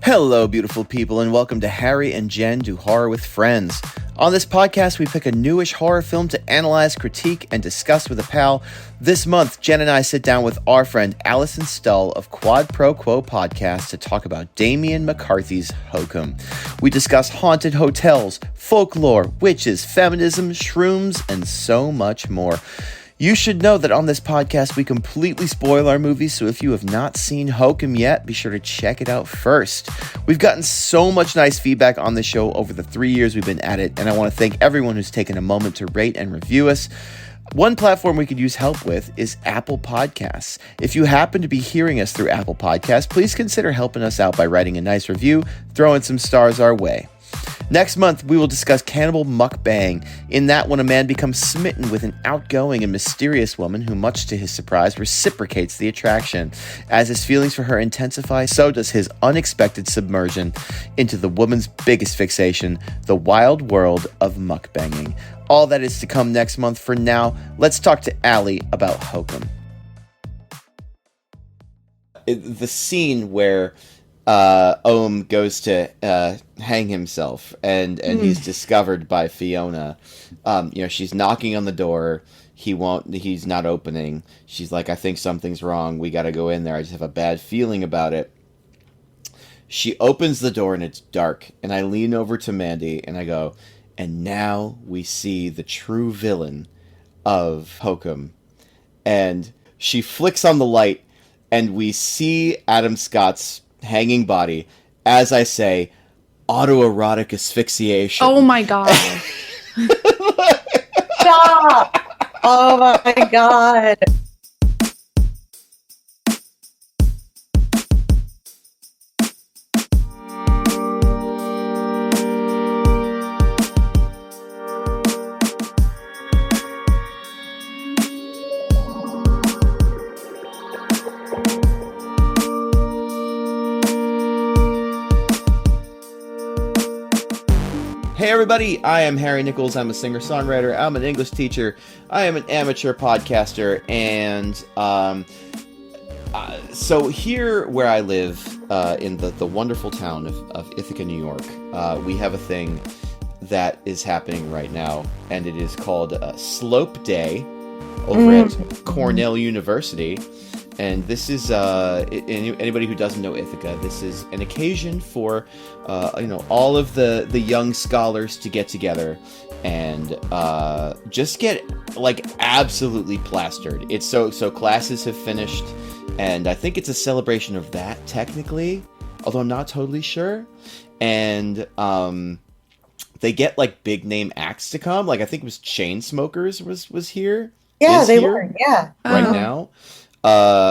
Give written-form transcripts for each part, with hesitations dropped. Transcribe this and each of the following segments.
Hello, beautiful people, and welcome to Harry and Jen Do Horror with Friends. On this podcast, we pick a newish horror film to analyze, critique, and discuss with a pal. This month, Jen and I sit down with our friend Allison Stull of Quad Pro Quo Podcast to talk about Damian McCarthy's Hokum. We discuss haunted hotels, folklore, witches, feminism, shrooms, and so much more. You should know that on this podcast, we completely spoil our movies, so if you have not seen Hokum yet, be sure to check it out first. We've gotten so much nice feedback on the show over the 3 years we've been at it, and I want to thank everyone who's taken a moment to rate and review us. One platform we could use help with is Apple Podcasts. If you happen to be hearing us through Apple Podcasts, please consider helping us out by writing a nice review, throwing some stars our way. Next month, we will discuss Cannibal Mukbang. In that one, a man becomes smitten with an outgoing and mysterious woman who, much to his surprise, reciprocates the attraction. As his feelings for her intensify, so does his unexpected submersion into the woman's biggest fixation, the wild world of mukbanging. All that is to come next month. For now, let's talk to Allie about Hokum. The scene where Ohm goes to hang himself, and he's discovered by Fiona. She's knocking on the door. He's not opening. She's like, I think something's wrong. We got to go in there. I just have a bad feeling about it. She opens the door and it's dark. And I lean over to Mandy and I go, and now we see the true villain of Hokum. And she flicks on the light and we see Adam Scott's hanging body, as I say, autoerotic asphyxiation. Oh my god. Stop! Oh my god. Hey everybody, I am Harry Nichols. I'm a singer-songwriter. I'm an English teacher. I am an amateur podcaster, and so here where I live, in the wonderful town of Ithaca, New York, we have a thing that is happening right now, and it is called Slope Day over at Cornell University. And this is, anybody who doesn't know Ithaca, this is an occasion for, all of the young scholars to get together and just get, absolutely plastered. It's so classes have finished, and I think it's a celebration of that, technically, although I'm not totally sure. And they get, big name acts to come. I think it was Chainsmokers was here. Yeah, they were, yeah. Right now.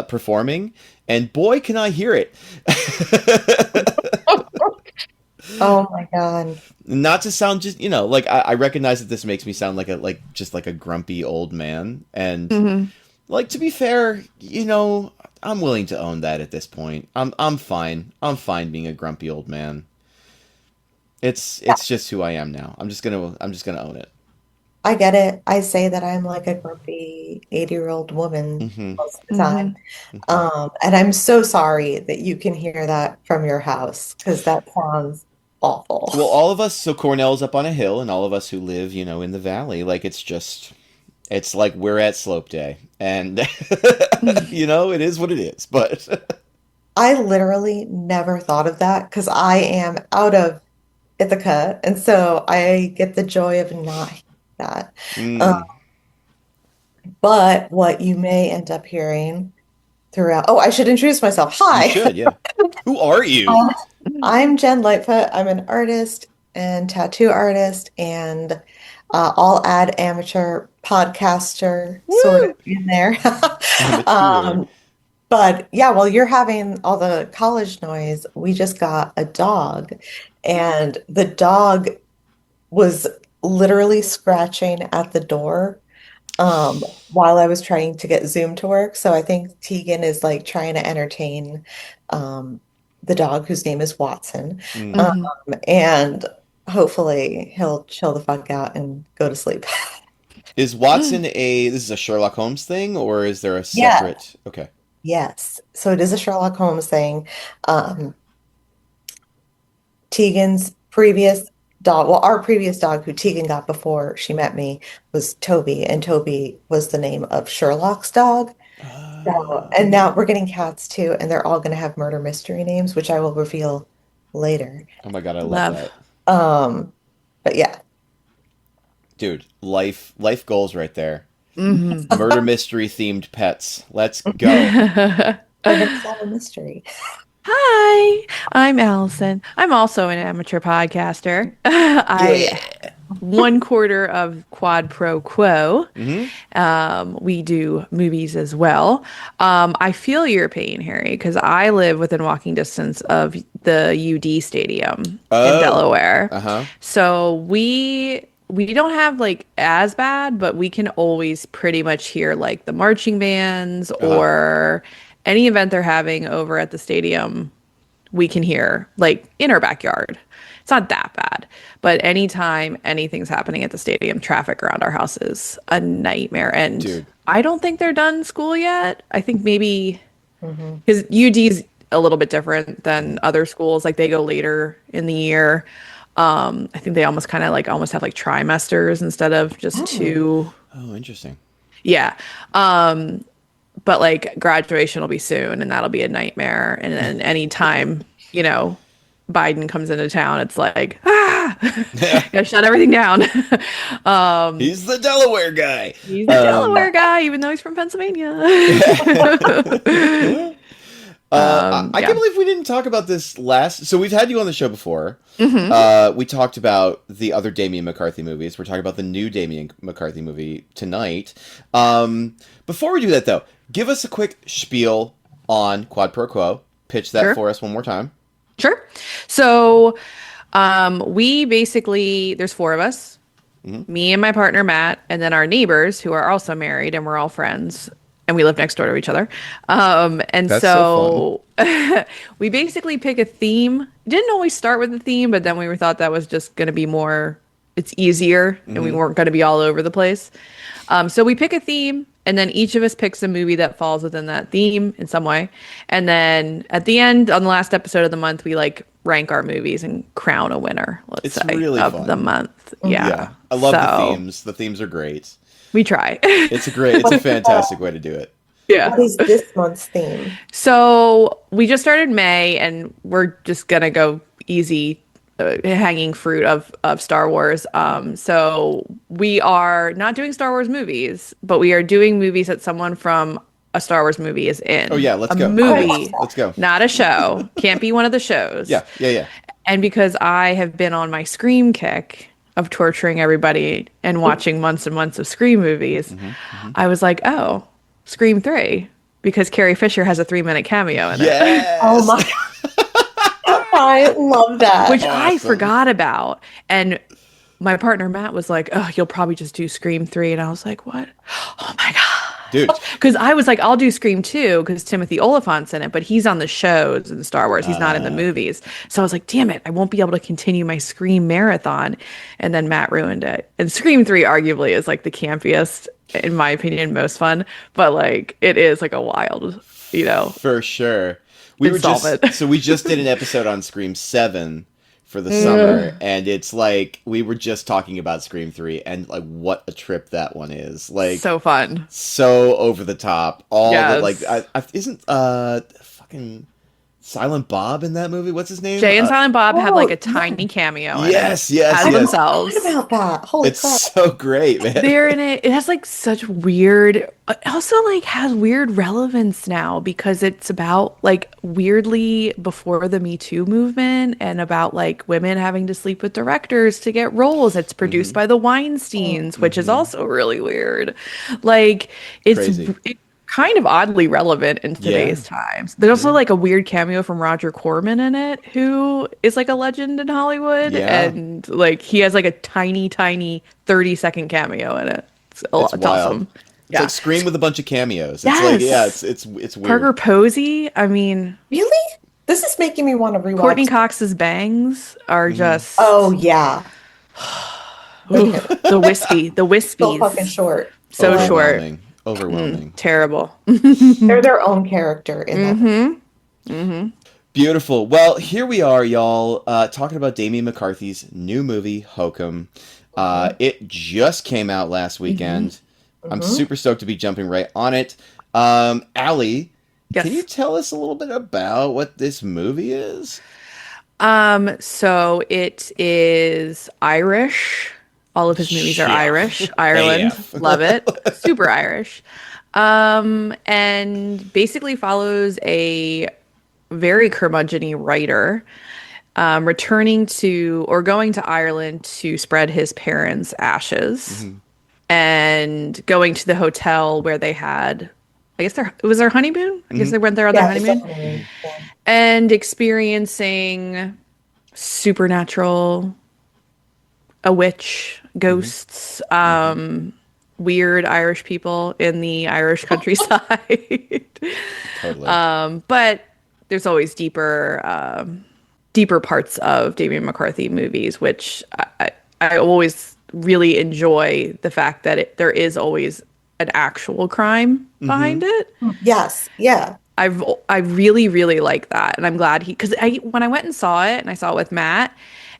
Performing, and boy, can I hear it. Oh my god. Not to sound just, I recognize that this makes me sound like a grumpy old man. And to be fair, I'm willing to own that at this point. I'm fine. I'm fine being a grumpy old man. It's just who I am now. I'm just gonna own it. I get it. I say that I'm like a grumpy 80-year-old woman most of the time. And I'm so sorry that you can hear that from your house, because that sounds awful. Well, all of us, so Cornell's up on a hill, and all of us who live, in the valley, it's like we're at Slope Day. And, it is what it is. But I literally never thought of that, because I am out of Ithaca, and so I get the joy of not hearing that. But what you may end up hearing throughout... Oh, I should introduce myself. Hi. You should, yeah. Who are you? I'm Jen Lightfoot. I'm an artist and tattoo artist, and I'll add amateur podcaster sort of in there. But yeah, while you're having all the college noise, we just got a dog, and the dog was literally scratching at the door while I was trying to get Zoom to work. So I think Tegan is trying to entertain the dog, whose name is Watson. And hopefully he'll chill the fuck out and go to sleep. Is Watson this is a Sherlock Holmes thing, or is there a separate... Okay. Yes. So it is a Sherlock Holmes thing. Tegan's previous dog, well, our previous dog who Tegan got before she met me was Toby, and Toby was the name of Sherlock's dog. So, and now we're getting cats too, and they're all going to have murder mystery names, which I will reveal later. Oh my God, I love Love. that. Um, but yeah. Dude, life goals right there. Hmm. Murder mystery themed pets. Let's go. We're going to solve a mystery. Hi, I'm Allison. I'm also an amateur podcaster. I Yeah. one quarter of Quad Pro Quo. Hmm. We do movies as well. I feel your pain, Harry, because I live within walking distance of the UD Stadium in Oh. Delaware. Uh-huh. So we don't have like as bad, but we can always pretty much hear like the marching bands Uh-huh. or any event they're having over at the stadium, we can hear like in our backyard. It's not that bad, but anytime anything's happening at the stadium, traffic around our house is a nightmare. And Dude. I don't think they're done school yet. I think maybe Hmm. because UD's a little bit different than other schools. Like they go later in the year. I think they almost kind of like almost have like trimesters instead of just Oh, two. Oh, interesting. Yeah. But like graduation will be soon and that'll be a nightmare. And then anytime, Biden comes into town, it's like, gotta shut everything down. He's the Delaware guy. He's a Delaware guy, even though he's from Pennsylvania. I Yeah. can't believe we didn't talk about this last. So we've had you on the show before. Hmm. We talked about the other Damien McCarthy movies. We're talking about the new Damien McCarthy movie tonight. Before we do that, though, give us a quick spiel on Quad Pro Quo. Pitch that Sure. for us one more time. Sure. So, we basically, there's four of us, me and my partner, Matt, and then our neighbors who are also married and we're all friends and we live next door to each other. And That's so we basically pick a theme. Didn't always start with a theme, but then we thought that was just going to be more, it's easier and we weren't going to be all over the place. So we pick a theme and then each of us picks a movie that falls within that theme in some way. And then at the end, on the last episode of the month, we like rank our movies and crown a winner, let's It's say, really of fun. the month. Yeah. Yeah, I love the So themes. The themes are great. we try. It's a fantastic way to do it. Yeah. what is this month's theme? So we just started May and we're just gonna go easy, hanging fruit of Star Wars. So we are not doing Star Wars movies, but we are doing movies that someone from a Star Wars movie is in. Oh, yeah, let's a go. movie, Let's go. not a show. Can't be one of the shows. Yeah. And because I have been on my Scream kick of torturing everybody and watching months and months of Scream movies, I was like, oh, Scream 3, because Carrie Fisher has a 3-minute cameo in it. Yes. Oh my, I love that. Which I Awesome. forgot about. And my partner Matt was like, "Oh, you'll probably just do Scream 3." And I was like, "What? Oh my God." Dude. Because I was like, I'll do Scream 2 because Timothy Oliphant's in it, but he's on the shows in Star Wars. He's not in the movies. So I was like, damn it, I won't be able to continue my Scream marathon. And then Matt ruined it. And Scream 3 arguably is like the campiest, in my opinion, most fun. But like, it is like a wild, For sure. We were just installment. so we just did an episode on Scream 7 for the summer, and it's like we were just talking about Scream 3 and like what a trip that one is. Like So fun. so over the top. All Yes. the like isn't fucking Silent Bob in that movie? What's his name? Jay and Silent Bob have like a yeah. tiny cameo in Yes, it yes, as yes. themselves. What about that? Holy It's crap. so great, man. They're in it. It has like such weird, it also like has weird relevance now because it's about like weirdly before the Me Too movement and about like women having to sleep with directors to get roles. It's produced by the Weinsteins, which is also really weird. Like Crazy. it's kind of oddly relevant in today's times. There's also like a weird cameo from Roger Corman in it, who is like a legend in Hollywood, Yeah. and like he has like a tiny, tiny 30-second cameo in it. It's It's wild. awesome. It's Yeah. like Scream with a bunch of cameos. It's like Yes. it's weird. Parker Posey, I mean, Really? This is making me want to rewatch. Courtney Cox's bangs are just Oh yeah. ooh, the So wispies. fucking short. So short. Overwhelming. Terrible. They're their own character in that. Beautiful. Well, here we are, y'all, talking about Damien McCarthy's new movie, Hokum. Mhm. It just came out last Hmm. weekend. I'm Mhm. super stoked to be jumping right on it. Allie, can you Yes. tell us a little bit about what this movie is? So it is Irish. All of his movies are Yeah. Irish. Ireland, AF. love it. Super Irish. And basically follows a very curmudgeon-y writer returning to or going to Ireland to spread his parents' ashes Hmm. and going to the hotel where they had, I guess it was their honeymoon. I guess Hmm. they went there on their Yeah, it's honeymoon definitely. Yeah. and experiencing supernatural, a witch, Hmm. ghosts, Hmm. weird Irish people in the Irish countryside. Totally. But there's always deeper parts of Damien McCarthy movies, which I always really enjoy the fact that there is always an actual crime Hmm. behind it. Yes. Yeah. I really really like that, and I'm glad because I when I went and saw it and I saw it with Matt,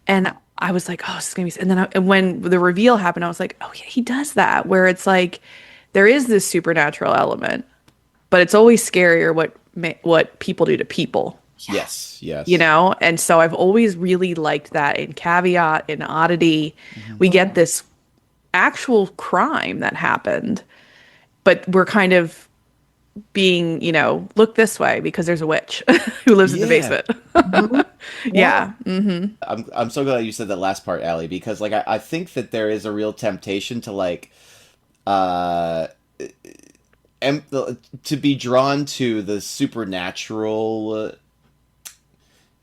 and I was like, oh, this is gonna be, and then and when the reveal happened, I was like, oh yeah, he does that where it's like there is this supernatural element, but it's always scarier what people do to people, Yes. you Yes. know? And so I've always really liked that in Caveat, in Oddity, Hmm. we get Mhm. this actual crime that happened, but we're kind of being, look this way because there's a witch who lives in the Yeah. basement. Mhm. Yeah. Yeah. Hmm. I'm so glad you said that last part, Allie, because like I think that there is a real temptation to like uh em- to be drawn to the supernatural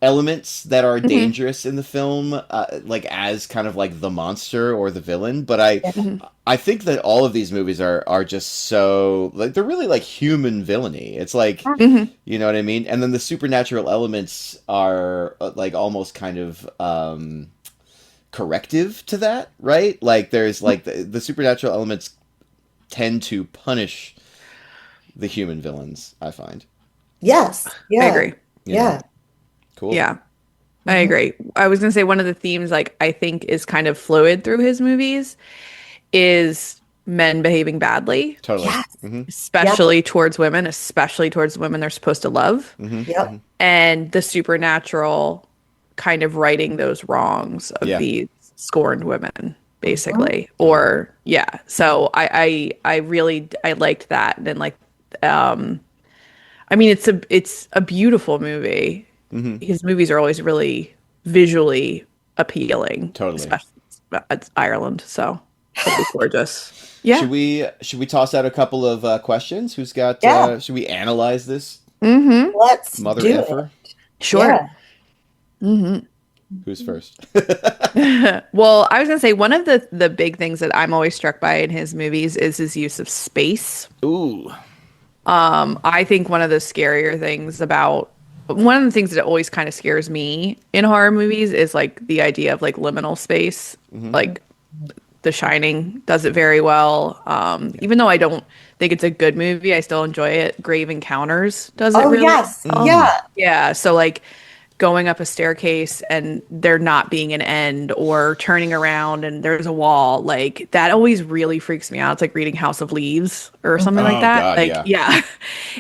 elements that are Hmm. dangerous in the film, like as kind of like the monster or the villain. But I Yeah. Hmm. I think that all of these movies are just so like they're really like human villainy. It's like Hmm. you know what I mean? And then the supernatural elements are like almost kind of corrective to that, right? Like there's like the supernatural elements tend to punish the human villains, I find. Yes. I Yeah. agree. You know? Yeah. Cool. Yeah, I Mhm. agree. I was gonna say one of the themes, like I think, is kind of fluid through his movies, is men behaving badly, Totally. Yes. Mm-hmm. Yep. especially towards women, especially towards women they're supposed to love, Mm-hmm. Mm-hmm. Yep. and the supernatural kind of righting those wrongs of Yeah. these scorned women, Mhm. basically. Totally. Or yeah, so I really I liked that, and like, um, I mean, it's a beautiful movie. Mm-hmm. His movies are always really visually appealing, Totally. especially it's Ireland, so always gorgeous. Yeah. Should we toss out a couple of questions? Who's got Yeah. should we analyze this Mm-hmm. Let's mother do effer? it. Sure. Yeah. Mm-hmm. Who's first? Well, I was gonna say one of the big things that I'm always struck by in his movies is his use of space. Ooh. I think one of the things that always kind of scares me in horror movies is like the idea of like liminal space. Mm-hmm. Like The Shining does it very well. Yeah. Even though I don't think it's a good movie, I still enjoy it. Grave Encounters does it Oh, really yes. well. Mm. Yeah. Yeah, so like going up a staircase and there not being an end, or turning around and there's a wall, like that always really freaks me out. It's like reading House of Leaves or something like Oh that. God, Like, yeah. yeah.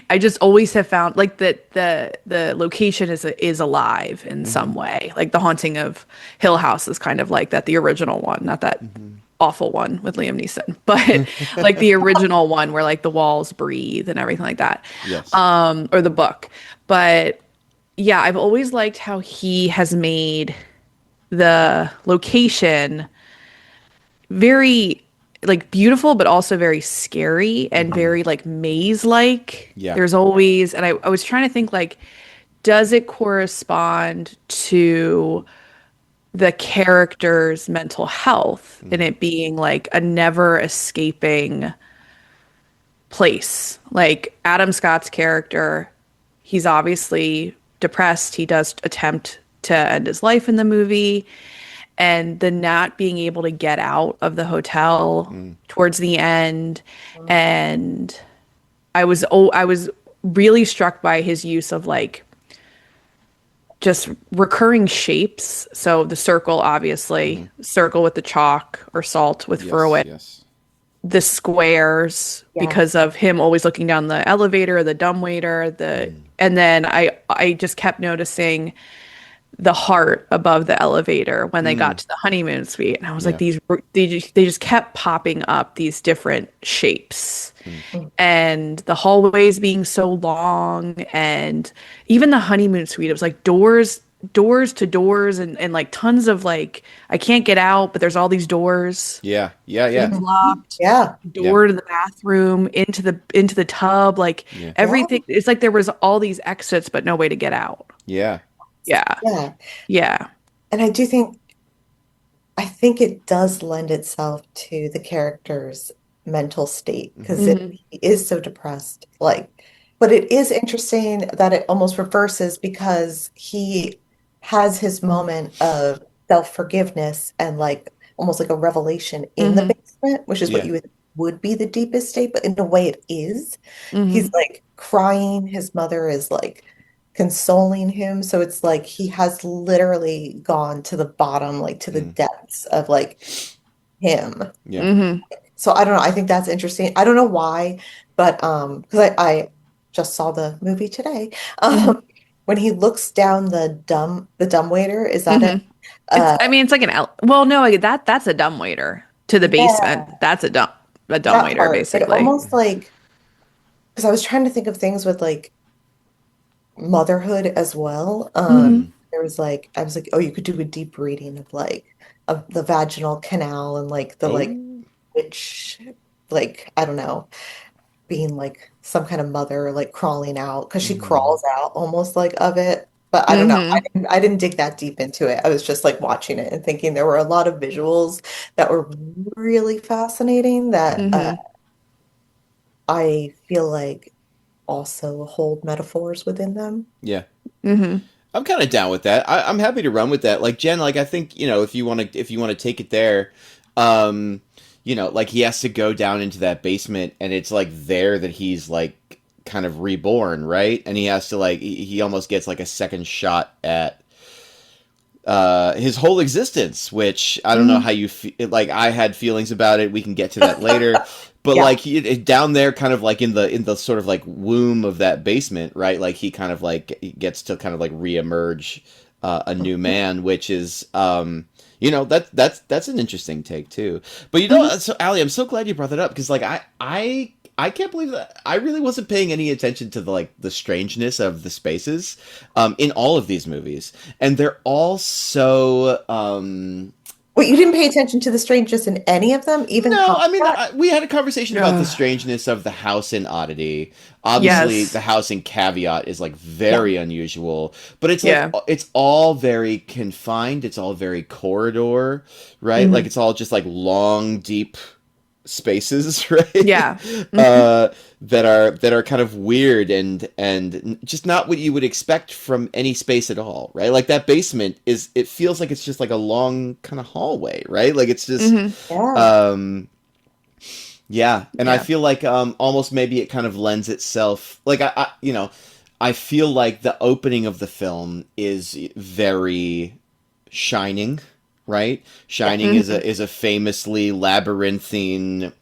I just always have found like that the location is alive in Mm-hmm. some way. Like The Haunting of Hill House is kind of like that, the original one, not that Mm-hmm. awful one with Liam Neeson, but like the original one where like the walls breathe and everything like that. Yes. Or the book. But yeah, I've always liked how he has made the location very like beautiful, but also very scary and Mm-hmm. very like maze-like. Yeah. There's always, and I was trying to think like, does it correspond to the character's mental health and Mm-hmm. it being like a never escaping place? Like Adam Scott's character, he's obviously depressed. He does attempt to end his life in the movie, and the not being able to get out of the hotel Mm. towards the end. And I was really struck by his use of like just recurring shapes. So the circle, obviously, circle with the chalk or salt with Yes, Furwit. yes. The squares Yeah. because of him always looking down the elevator, the dumbwaiter, and then I just kept noticing the heart above the elevator when they got to the honeymoon suite, and I was like, Yeah. they just kept popping up these different shapes, Mm. and the hallways being so long, and even the honeymoon suite, it was like doors to doors, and like tons of like I can't get out, but there's all these doors. Yeah, yeah, yeah, It's Mhm. locked. Yeah. yeah, Door to the bathroom, into the tub, like yeah, Yeah. everything. It's like there was all these exits, but no way to get out. yeah. Yeah, Yeah. yeah. And I think it does lend itself to the character's mental state because Hmm. it Hmm. he is so depressed. Like, but it is interesting that it almost reverses because he has his moment of self-forgiveness and like almost like a revelation in the Hmm. basement, which is what Yeah. you would be the deepest state, but in a way it is. He's Hmm. like crying. His mother is like consoling him. So it's like he has literally gone to the bottom, like to the Mm. depths of like him. Yeah. Hmm. So I don't know. I think that's interesting. I don't know why, but because I just saw the movie today. Hmm. When he looks down the dumbwaiter, is that Hmm. it? Uh I mean, it's like an well, no, like that's a dumbwaiter to the basement. yeah, That's a that dumbwaiter, part. It basically. almost like because I was trying to think of things with like motherhood as well. Hmm. Mm. There was like I was like, oh, you could do a deep reading of the vaginal canal and like the like Oh. witch, like I don't know, being like some kind of mother like crawling out because she Hmm. crawls out almost like of it. But I don't know. I Hmm. didn't, I didn't dig that deep into it. I was just like watching it and thinking there were a lot of visuals that were really fascinating that Hmm. Hmm. I feel like also hold metaphors within them. Yeah. Hmm. I'm kind of down with that. I'm happy to run with that. Like Jen, like I think if you want to take it there, um, like he has to go down into that basement, and it's like there that he's like kind of reborn, right? And he has to like he almost gets like a second shot at his whole existence, which I don't know how Hmm. you feel. Like I had feelings about it. We can get to that later, but Yeah. like down there, kind of like in the sort of like womb of that basement, right? Like he kind of like he gets to kind of like reemerge a new man, which is that's an interesting take too. But Hmm. so Ali, I'm so glad you brought that up because like I can't believe that I really wasn't paying any attention to the like the strangeness of the spaces in all of these movies, and they're all so Wait, you didn't pay attention to the strangeness in any of them, even no, I mean, Combat? we had a conversation about the Yeah. strangeness of the house in Oddity. Obviously, the Yes. house in Caveat is like Yeah. very unusual, but it's like Yeah. it's all very confined. It's all very corridor, right? Like Mhm. it's all just like long, deep spaces, right? Yeah. Hmm. That are kind of weird and just not what you would expect from any space at all, right? Like that basement is it feels like it's just like a long kind of hallway, right? Like it's just Hmm. Yeah. um yeah, and I Yeah. feel like almost maybe it kind of lends itself like I feel like the opening of the film is very Shining, right? Yeah. Shining is Hmm. a famously labyrinthine,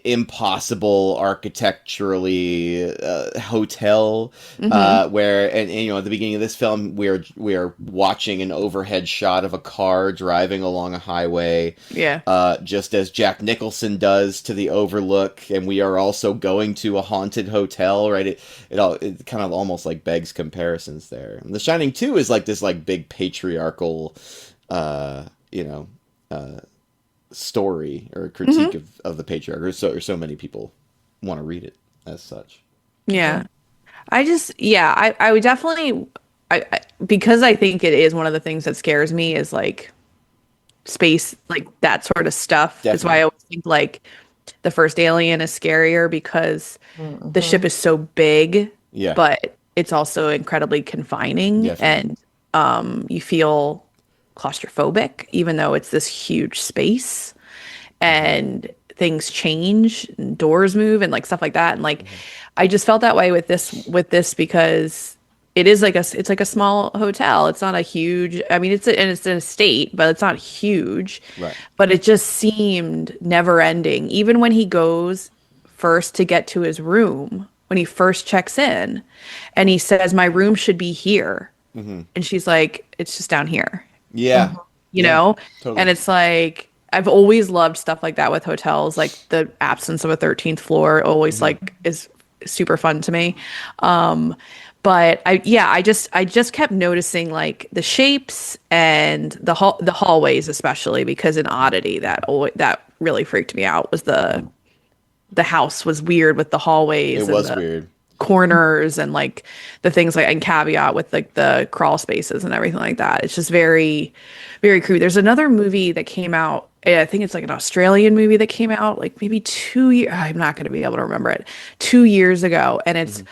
impossible architecturally hotel Hmm. where and at the beginning of this film we are watching an overhead shot of a car driving along a highway Yeah. just as Jack Nicholson does to the Overlook, and we are also going to a haunted hotel, right? It kind of almost like begs comparisons there. And The Shining 2 is like this like big patriarchal, uh, you know, uh, story or critique Hmm. of the patriarch, or so many people want to read it as such. Yeah. Mhm. I would definitely, because I think it is one of the things that scares me is like space, like that sort of stuff. Is why I Definitely. always think like the first Alien is scarier because the ship Mhm. is so big, Yeah, but it's also incredibly confining, definitely. and you feel claustrophobic, even though it's this huge space, Hmm. and things change, and doors move, and like stuff like that. And like, Hmm. I just felt that way with this because it is like it's like a small hotel. It's not a huge, I mean, and it's an estate, but it's not huge. Right. But it just seemed never ending. Even when he goes first to get to his room, when he first checks in, and he says, "My room should be here." And she's like, "It's just down here." Yeah. You Yeah. know? And Totally. it's like I've always loved stuff like that with hotels, like the absence of a 13th floor always like is super fun to me. Um, but I just kept noticing like the shapes and the hallways especially because in Oddity that really freaked me out was the house was weird with the It hallways and was the weird. corners and like the things like and caveat with like the crawl spaces and everything like that. It's just very, very creepy. There's another movie that came out. I think it's like an Australian movie that came out like maybe 2 years. I'm not going to be able to remember it. 2 years ago, and it's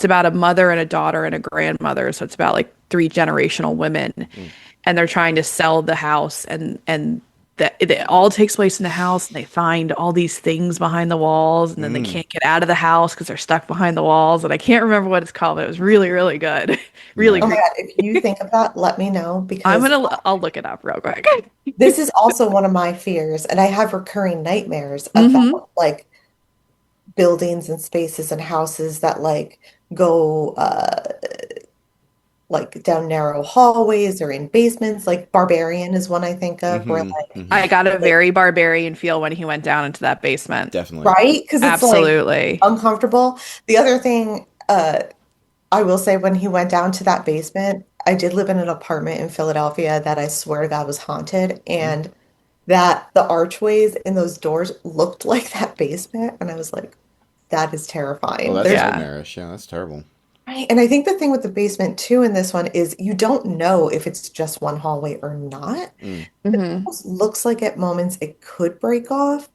about a mother and a daughter and a grandmother. So it's about like three generational women, and they're trying to sell the house, and that it all takes place in the house, and they find all these things behind the walls, and then they can't get out of the house because they're stuck behind the walls. And I can't remember what it's called, but it was really, really good, really Oh my Nice. creepy. God, if you think of that, let me know because I'll look it up real quick. this is also one of my fears, and I have recurring nightmares hmm about like buildings and spaces and houses that like go like down narrow hallways or in basements. Like Barbarian is one I think of where Mm-hmm. Mm-hmm. I got a like very barbarian feel when he went down into that basement. Definitely. right? Because it's like Absolutely. uncomfortable. The other thing I will say when he went down to that basement, I did live in an apartment in Philadelphia that I swear to God was haunted, Mhm. and that the archways in those doors looked like that basement, and I was like, that is Oh, terrifying. that's There's Yeah. nightmarish. Yeah, that's terrible. right, and I think the thing with the basement too in this one is you don't know if it's just one hallway or not. Mm. It hmm almost looks like at moments it could break off,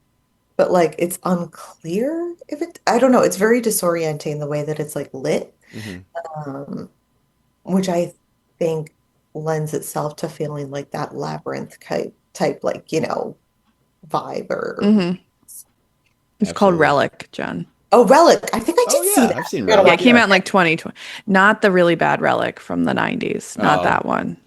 but like it's unclear if it, I don't know, it's very disorienting the way that it's like lit. Hmm. Um, which I think lends itself to feeling like that labyrinth type like, vibe or hmm It's called Absolutely. Relic, Jen. oh, Relic. I think I Oh did see yeah, that. I've seen I gotta Yeah, Relic. it watch came it Yeah. out in like 2020. Not the really bad Relic from the 90s. Not Oh, that one.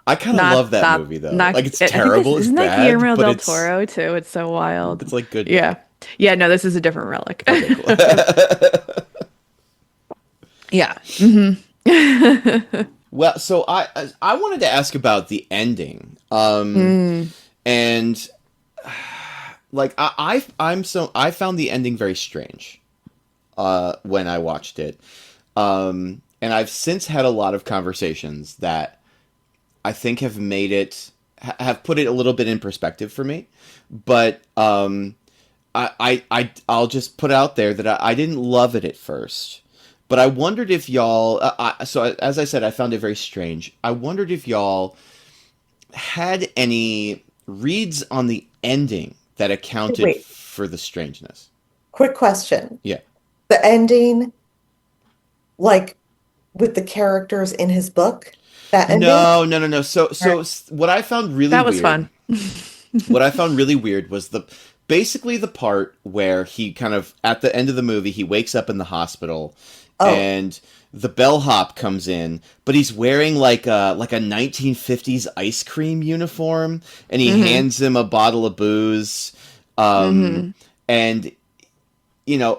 I kind of Not love that not movie though. not Like it's I think this terrible, it's isn't that bad, Guillermo but del it's Toro too. It's so wild. it's like good bad. Yeah. Yeah, no, this is a different Relic. Okay, cool. Yeah. hmm Well, so I wanted to ask about the ending. Mm. And like I found the ending very strange when I watched it. And I've since had a lot of conversations that I think have made it have put it a little bit in perspective for me. But I'll just put out there that I didn't love it at first, but I wondered if y'all. So as I said, I found it very strange. I wondered if y'all had any reads on the ending that accounted Wait, for the strangeness. quick question. Yeah. The ending, like with the characters in his book, that ending? No, no, no, no. What I found really That was weird fun. what I found really weird was the basically the part where he kind of at the end of the movie he wakes up in the hospital Oh, and the bellhop comes in, but he's wearing like a 1950s ice cream uniform, and he hmm hands him a bottle of booze, um, hmm and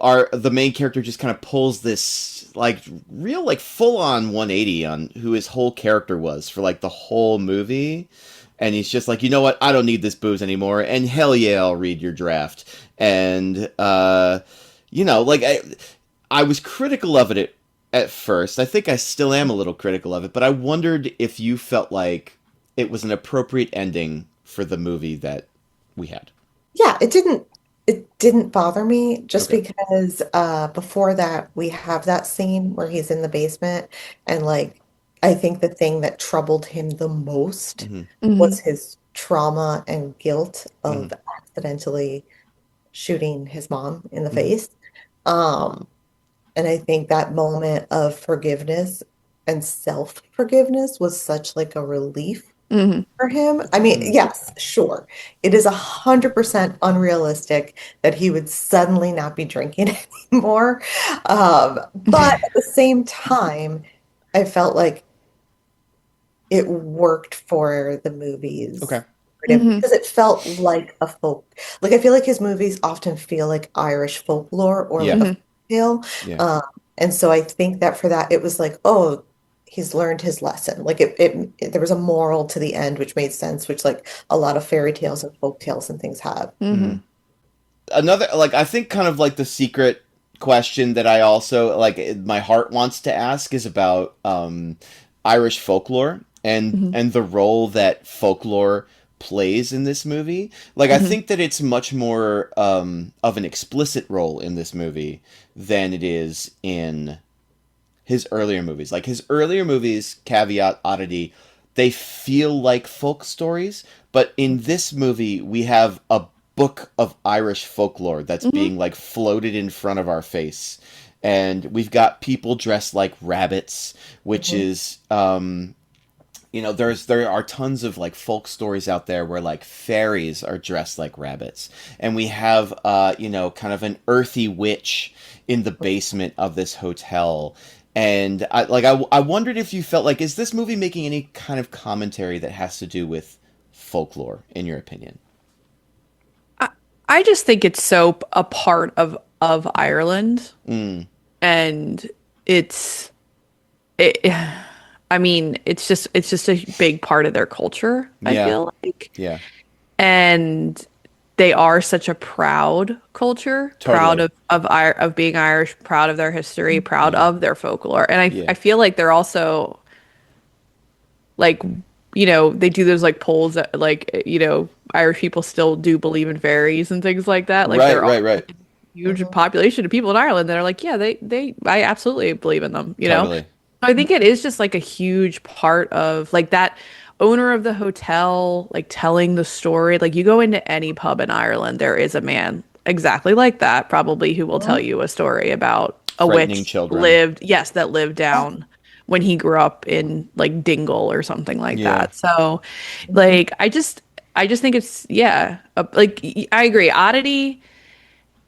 our the main character just kind of pulls this like real like full on 180 on who his whole character was for like the whole movie, and he's just like, you know what, I don't need this booze anymore, and hell yeah, I'll read your draft. And like I was critical of it at first. I think I still am a little critical of it, but I wondered if you felt like it was an appropriate ending for the movie that we had. yeah, it didn't bother me just Okay. because before that we have that scene where he's in the basement and like I think the thing that troubled him the most Hmm. was hmm his trauma and guilt Hmm. of accidentally shooting his mom in the Hmm. face. Um, and I think that moment of forgiveness and self-forgiveness was such like a relief for him. I mean, yes, sure. It is 100% unrealistic that he would suddenly not be drinking anymore. But at the same time, I felt like it worked for the movies Okay. because it felt like a folk. Like I feel like his movies often feel like Irish folklore or like Yeah. a folk tale. Yeah. Um, and so I think that for that it was like, oh, he's learned his lesson. Like there was a moral to the end, which made sense, which like a lot of fairy tales and folk tales and things have. Another, like, I think kind of like the secret question that I also like my heart wants to ask is about Irish folklore and the role that folklore plays in this movie. Like, I think that it's much more of an explicit role in this movie than it is in his earlier movies. Like, his earlier movies, caveat oddity, they feel like folk stories, but in this movie we have a book of Irish folklore that's being like floated in front of our face. And we've got people dressed like rabbits, which is there are tons of like folk stories out there where like fairies are dressed like rabbits, and we have kind of an earthy witch in the basement of this hotel. And I wondered if you felt like, is this movie making any kind of commentary that has to do with folklore in your opinion? I just think it's so a part of Ireland, and it's it. I mean, it's just a big part of their culture, I Yeah. feel like. Yeah. And they are such a proud culture, proud Totally. of being Irish, proud of their history, proud Yeah. of their folklore. And Yeah. I feel like they're also like, they do those like polls that like, Irish people still do believe in fairies and things like that. Like Right, there are right, right. a huge population of people in Ireland that are like, yeah, I absolutely believe in them. Totally. So I think it is just like a huge part of like that owner of the hotel, like telling the story. Like you go into any pub in Ireland, there is a man exactly like that, probably who will tell you a story about a Frightening witch children. that lived down when he grew up in like Dingle or something like Yeah. that. So like I just think it's yeah, I agree. Oddity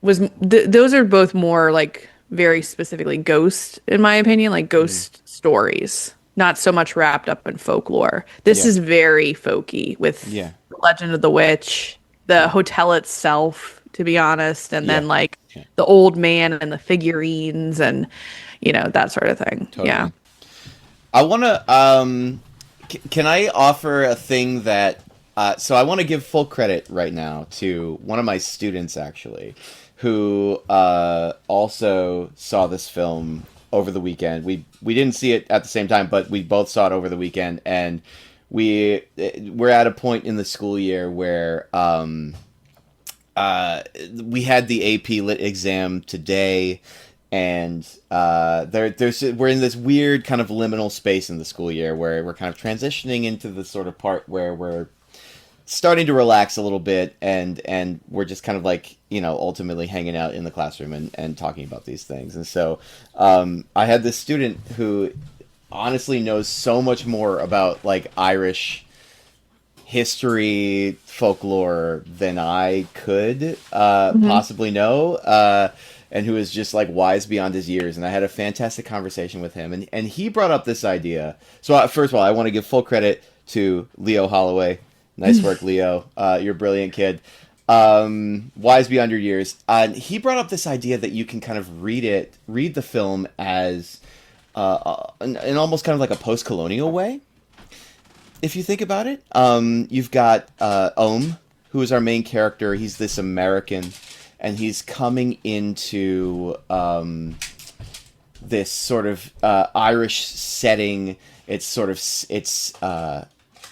was those are both more like very specifically ghost in my opinion, like ghost stories, not so much wrapped up in folklore. This Yeah. is very folky with Yeah. Legend of the Witch, the Yeah. hotel itself, to be honest, and Yeah. then like Yeah. the old man and the figurines and that sort of thing. Yeah. Totally. I want to. Can I offer a thing that? So I want to give full credit right now to one of my students, actually, who also saw this film over the weekend. We didn't see it at the same time, but we both saw it over the weekend, and we're at a point in the school year where we had the AP Lit exam today, and we're in this weird kind of liminal space in the school year where we're kind of transitioning into the sort of part where we're starting to relax a little bit, and we're just kind of like ultimately hanging out in the classroom and talking about these things. And so I had this student who honestly knows so much more about like Irish history, folklore than I could possibly know, and who is just like wise beyond his years. And I had a fantastic conversation with him, and he brought up this idea. So first of all, I want to give full credit to Leo Holloway. Nice work, Leo. You're a brilliant kid. Wise beyond your years. And he brought up this idea that you can kind of read the film as in almost kind of like a post-colonial way. If you think about it, you've got Ohm, who is our main character. He's this American, and he's coming into this sort of Irish setting. It's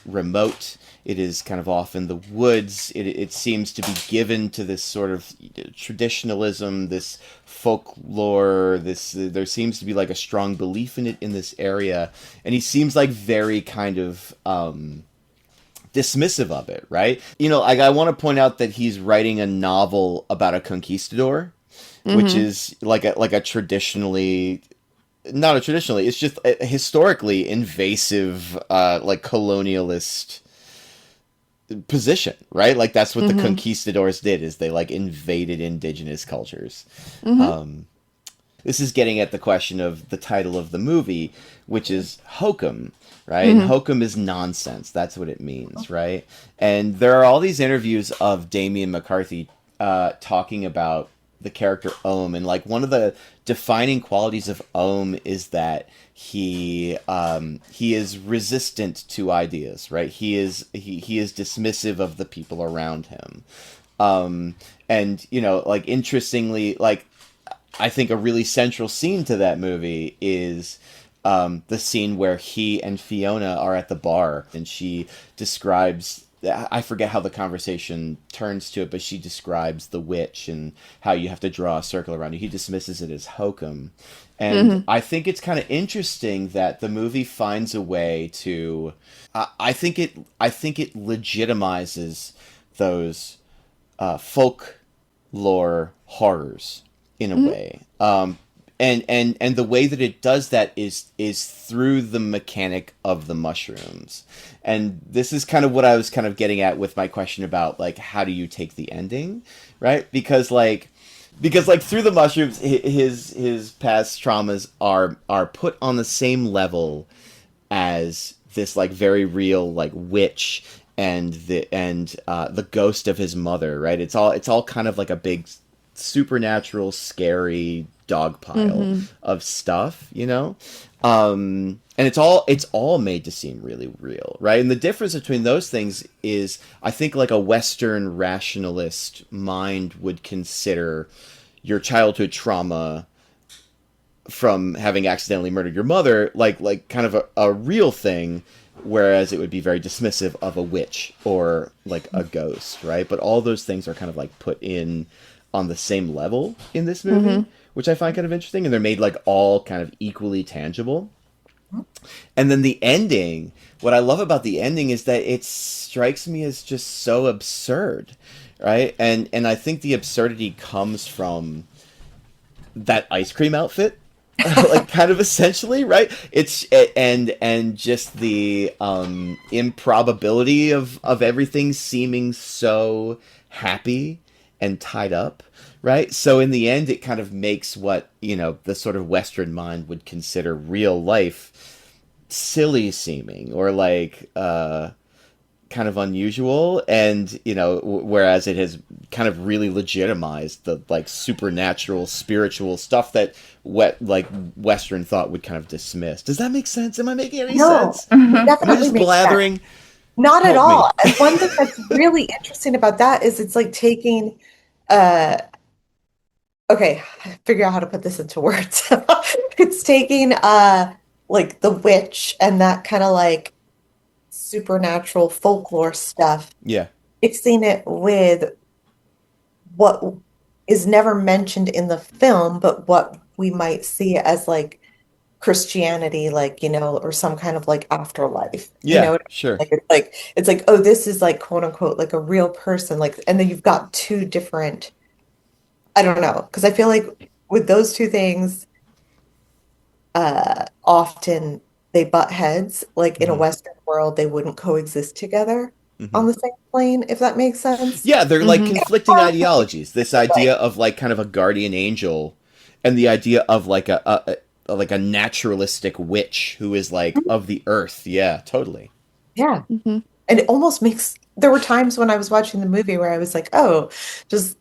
remote. It is kind of off in the woods. It seems to be given to this sort of traditionalism, this folklore. There seems to be like a strong belief in it in this area, and he seems like very kind of dismissive of it, right? I want to point out that he's writing a novel about a conquistador, which is like a traditionally. Not a traditionally, it's just a historically invasive, like colonialist position, right? Like that's what the conquistadors did, is they like invaded indigenous cultures. This is getting at the question of the title of the movie, which is Hokum, right? And Hokum is nonsense. That's what it means, right? And there are all these interviews of Damian McCarthy talking about the character Ohm, and like one of the defining qualities of Ohm is that he is resistant to ideas, right? He is dismissive of the people around him, and you know, like interestingly, like I think a really central scene to that movie is the scene where he and Fiona are at the bar, and she describes, I forget how the conversation turns to it, but she describes the witch and how you have to draw a circle around you. He dismisses it as hokum. And I think it's kind of interesting that the movie finds a way to, I think it legitimizes those folklore horrors in a way. And the way that it does that is through the mechanic of the mushrooms. And this is kind of what I was kind of getting at with my question about, like, how do you take the ending, right? Because through the mushrooms, his past traumas are put on the same level as this, like, very real, like, witch and the ghost of his mother, right? It's all kind of like a big supernatural, scary dog pile of stuff, you know? And it's all made to seem really real, right? And the difference between those things is, I think, like a Western rationalist mind would consider your childhood trauma from having accidentally murdered your mother like kind of a real thing, whereas it would be very dismissive of a witch or like a ghost, right? But all those things are kind of like put in on the same level in this movie, which I find kind of interesting, and they're made like all kind of equally tangible. And then the ending, what I love about the ending is that it strikes me as just so absurd, right? And I think the absurdity comes from that ice cream outfit, like kind of essentially, right? It's and just the improbability of everything seeming so happy and tied up, right? So in the end, it kind of makes what, you know, the sort of Western mind would consider real life silly seeming, or like kind of unusual, and you know, whereas it has kind of really legitimized the like supernatural, spiritual stuff that like Western thought would kind of dismiss. Does that make sense? Am I making any sense? Definitely Am I just blathering? Sense. Not at Help all. me. And one thing that's really interesting about that is it's like taking okay, figure out how to put this into words. It's taking like the witch and that kind of like supernatural folklore stuff, Yeah. mixing it with what is never mentioned in the film, but what we might see as like Christianity, like, you know, or some kind of like afterlife. You Yeah, know, sure. it's like, oh, this is like quote unquote like a real person. Like, and then you've got two different, I don't know, because I feel like with those two things, often they butt heads. Like in a Western world, they wouldn't coexist together on the same plane, if that makes sense. Yeah, they're like conflicting ideologies. This Right. idea of like kind of a guardian angel, and the idea of like a naturalistic witch who is like of the earth. Yeah, totally. Yeah. And it almost makes, there were times when I was watching the movie where I was like, oh, does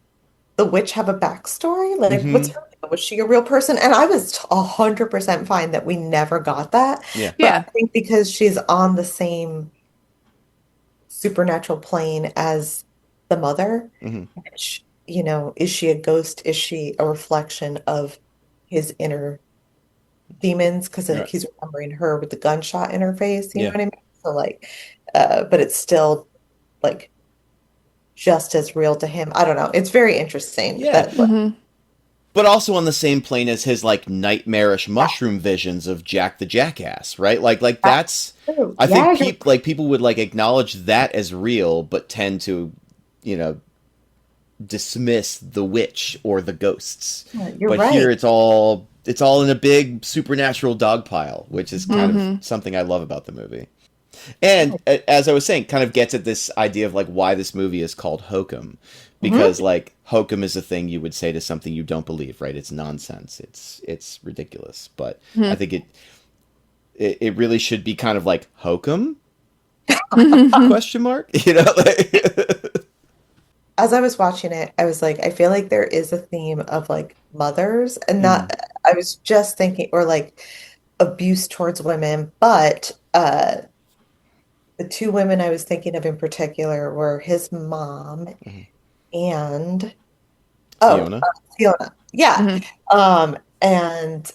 the witch have a backstory? Like, what's her deal? Was she a real person? And I was 100% fine that we never got that. Yeah. But I Yeah. think because she's on the same supernatural plane as the mother, which, you know, is she a ghost? Is she a reflection of his inner demons? Because like Right. he's remembering her with the gunshot in her face, you know Yeah. what I mean? So like, but it's still like just as real to him. I don't know. It's very interesting Yeah. that like, But also on the same plane as his like nightmarish mushroom visions of Jack the Jackass, right? Like that's, true. I Yeah, think people would like acknowledge that as real, but tend to, you know, dismiss the witch or the ghosts. you're But here right. it's all in a big supernatural dog pile, which is kind of something I love about the movie. And as I was saying, kind of gets at this idea of like why this movie is called Hokum, because Mhm. like Hokum is a thing you would say to something you don't believe, right? It's nonsense. It's ridiculous. But I think it really should be kind of like Hokum question mark. Like, As I was watching it, I was like, I feel like there is a theme of like mothers and mm, not, I was just thinking, or like abuse towards women, but the two women I was thinking of in particular were his mom mhm. and, oh, Fiona. Fiona. Yeah. Mhm. And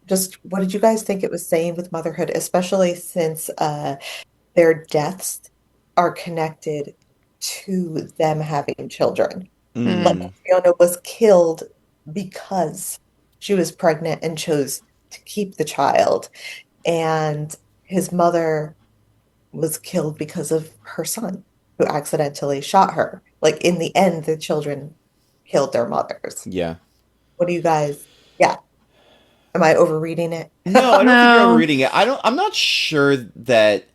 just what did you guys think it was saying with motherhood, especially since their deaths are connected to them having children? Like Mm, Fiona was killed because she was pregnant and chose to keep the child, and his mother was killed because of her son who accidentally shot her. Like in the end, the children killed their mothers. yeah. What do you guys? Yeah, am I overreading it? No, I don't think you're No. overreading it. I'm not sure that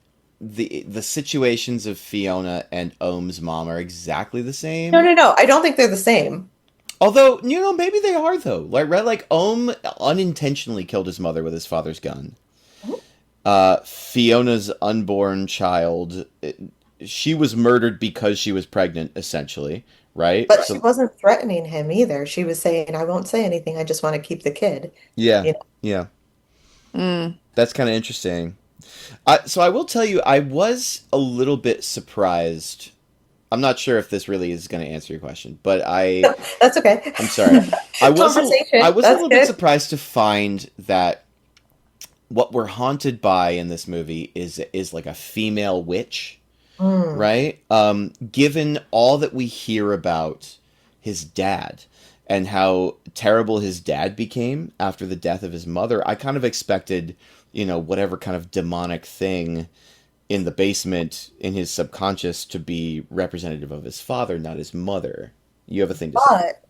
the situations of Fiona and Ohm's mom are exactly the No, same. no, no. I don't think they're the same. Although, maybe they are though. Like, right, like Ohm unintentionally killed his mother with his father's gun. Fiona's unborn child, she was murdered because she was pregnant, essentially, right? But she So, wasn't threatening him either. She was saying, I won't say anything. I just want to keep the kid. yeah, You know? yeah, Mm. that's kind of interesting. So I will tell you, I was a little bit surprised. I'm not sure if this really is going to answer your question, but That's okay. I'm sorry. I Conversation. was a That's little bit good. surprised to find that what we're haunted by in this movie is like a female witch, Mm. right? Given all that we hear about his dad and how terrible his dad became after the death of his mother, I kind of expected, whatever kind of demonic thing in the basement in his subconscious to be representative of his father, not his mother. You have a thing to say. But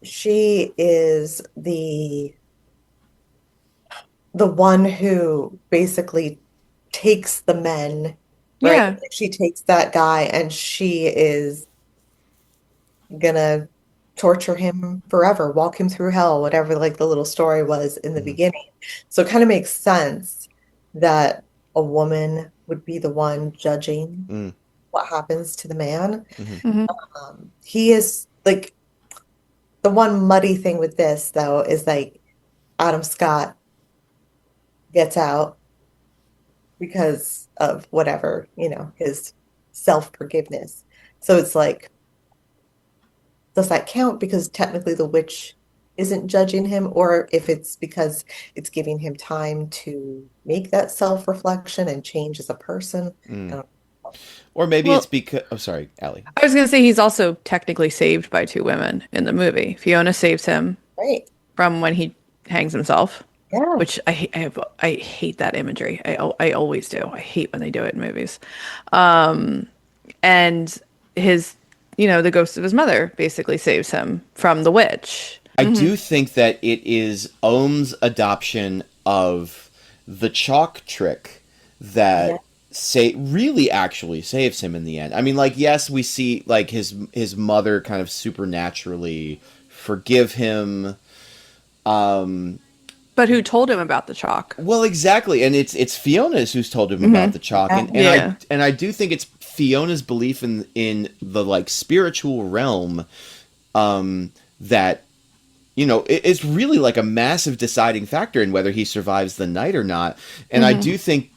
she is the one who basically takes the men, right? Yeah. Like she takes that guy and she is gonna torture him forever, walk him through hell, whatever like the little story was in the Hmm. beginning. So it kind of makes sense that a woman would be the one judging Mm, what happens to the man. hmm. Hmm. He is like the one muddy thing with this though is like Adam Scott gets out because of whatever, his self-forgiveness. So it's like, does that count? Because technically the witch isn't judging him, or if it's because it's giving him time to make that self-reflection and change as a person. I Mm. don't know. Or maybe it's Well, because. Oh, sorry, Allie. I was gonna say he's also technically saved by two women in the movie. Fiona saves him Right. from when he hangs himself, Yeah. which I hate that imagery. I always do. I hate when they do it in movies. And his, the ghost of his mother basically saves him from the witch. I do think that it is Ohm's adoption of the chalk trick Yeah. that really actually saves him in the end. I mean, like, yes, we see like his mother kind of supernaturally forgive him. But who told him about the chalk? Well, exactly, and it's Fiona's who's told him about the chalk, Yeah. and I do think it's Fiona's belief in the like spiritual realm, that it's really like a massive deciding factor in whether he survives the night or not. And I do think,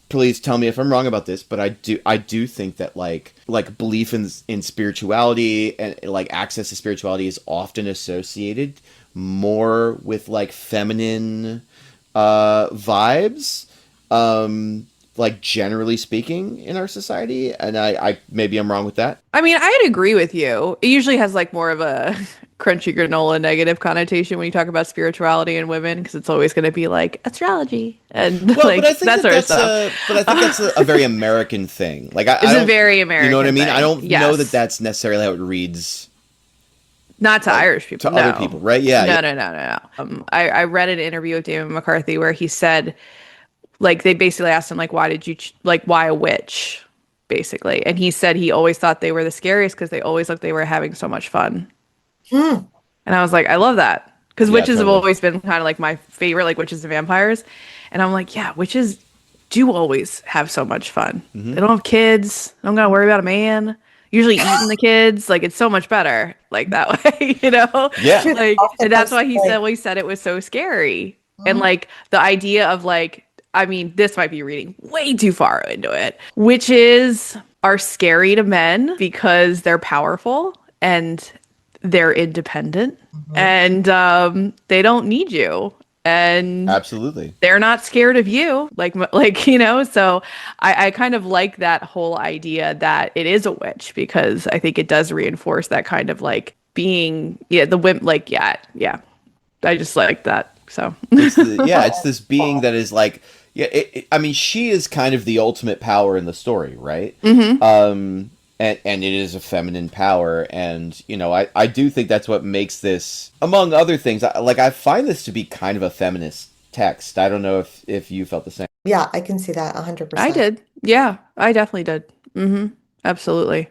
please tell me if I'm wrong about this, but I do think that like belief in spirituality and like access to spirituality is often associated more with like feminine vibes, like generally speaking in our society. And I maybe I'm wrong with that. I mean, I'd agree with you. It usually has like more of a crunchy granola negative connotation when you talk about spirituality and women because it's always going to be like astrology and Well, but I like think that that sort of that's stuff. a very American thing. Like I It's a don't, very you know what I American mean? I thing. don't know that Yes. that's necessarily how it reads Not to like Irish people. to other No. people, right? Yeah, yeah. No, no, no, no, no. I read an interview with David McCarthy where he said like they basically asked him like, why did you like why a witch, basically, and he said he always thought they were the scariest because they always looked they were having so much fun. Hmm. And I was like, I love that because Yeah, witches have totally. always been kind of like my favorite, like witches and vampires, and I'm like, yeah, witches do always have so much fun. They don't have kids. They don't gotta worry about a man. Usually eating the kids, like it's so much better like that way, you know? Yeah. Dude, they Like, often and that's have why he said like, well, he said it was so scary. And hmm, like the idea of like, I mean, this might be reading way too far into it. Witches are scary to men because they're powerful and they're independent hmm. and they don't need you. And Absolutely. they're not scared of you like you know, so I kind of like that whole idea that it is a witch because I think it does reinforce that kind of like being the whim like yeah I just like that so It's this being that is like, yeah, I mean, she is kind of the ultimate power in the story, right? hmm And it is a feminine power, and I do think that's what makes this, among other things, I find this to be kind of a feminist text. I don't know if you felt the same. Yeah, I can see that I 100%. did, yeah, I definitely did. hmm Absolutely.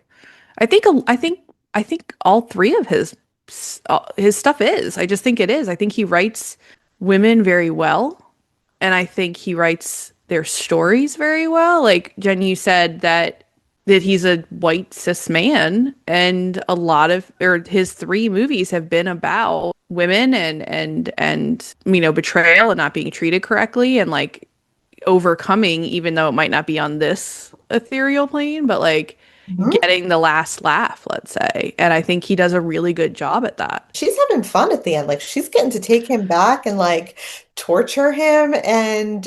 I think all three of his stuff is. I just think it is. I think he writes women very well, and I think he writes their stories very well. Like Jen, you said that he's a white cis man, and a lot of or his three movies have been about women and betrayal and not being treated correctly and like overcoming, even though it might not be on this ethereal plane, but like Mhm. getting the last laugh, let's say. And I think he does a really good job at that. She's having fun at the end. Like she's getting to take him back and like torture him. And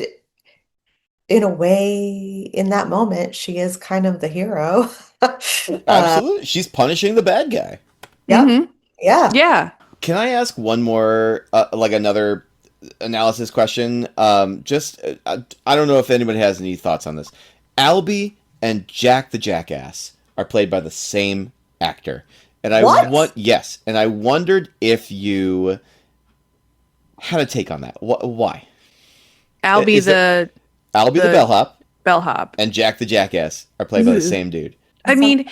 in a way, in that moment, she is kind of the hero. Absolutely, she's punishing the bad guy. Yep. hmm Yeah. Yeah. Can I ask one more, like another analysis question? I don't know if anybody has any thoughts on this. Albie and Jack the Jackass are played by the same actor, and What? and I wondered if you had a take on that. Why Albie is it Albie the the bellhop bellhop. and Jack the Jackass are played by the Ugh. same dude? I That's not, mean,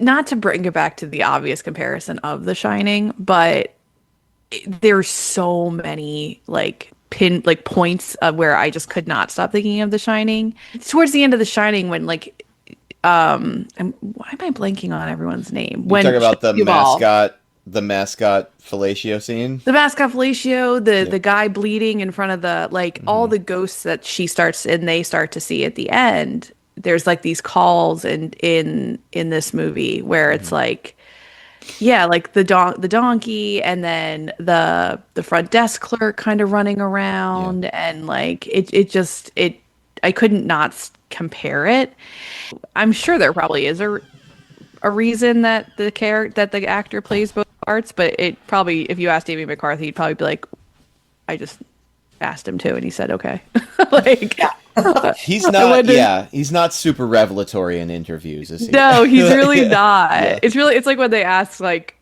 not to bring it back to the obvious comparison of The Shining, but there's so many like points of where I just could not stop thinking of The Shining. Towards the end of The Shining, when like why am I blanking on everyone's name? You talk When about Duvall, the mascot fellatio scene. the mascot fellatio, the Yep. the guy bleeding in front of the like all hmm the ghosts that she starts and they start to see at the end. There's like these calls in this movie where it's hmm like yeah, like the donkey and then the front desk clerk kind of running Yeah. around and like it just it I couldn't not compare it. I'm sure there probably is a reason that that the actor plays both parts, but it probably if you asked Amy McCarthy, he'd probably be like, I just asked him to, and he said okay. Like yeah. He's I not. wonder. Yeah, he's not super revelatory in interviews, is he? No, he's really yeah. not. Yeah. It's like when they asked like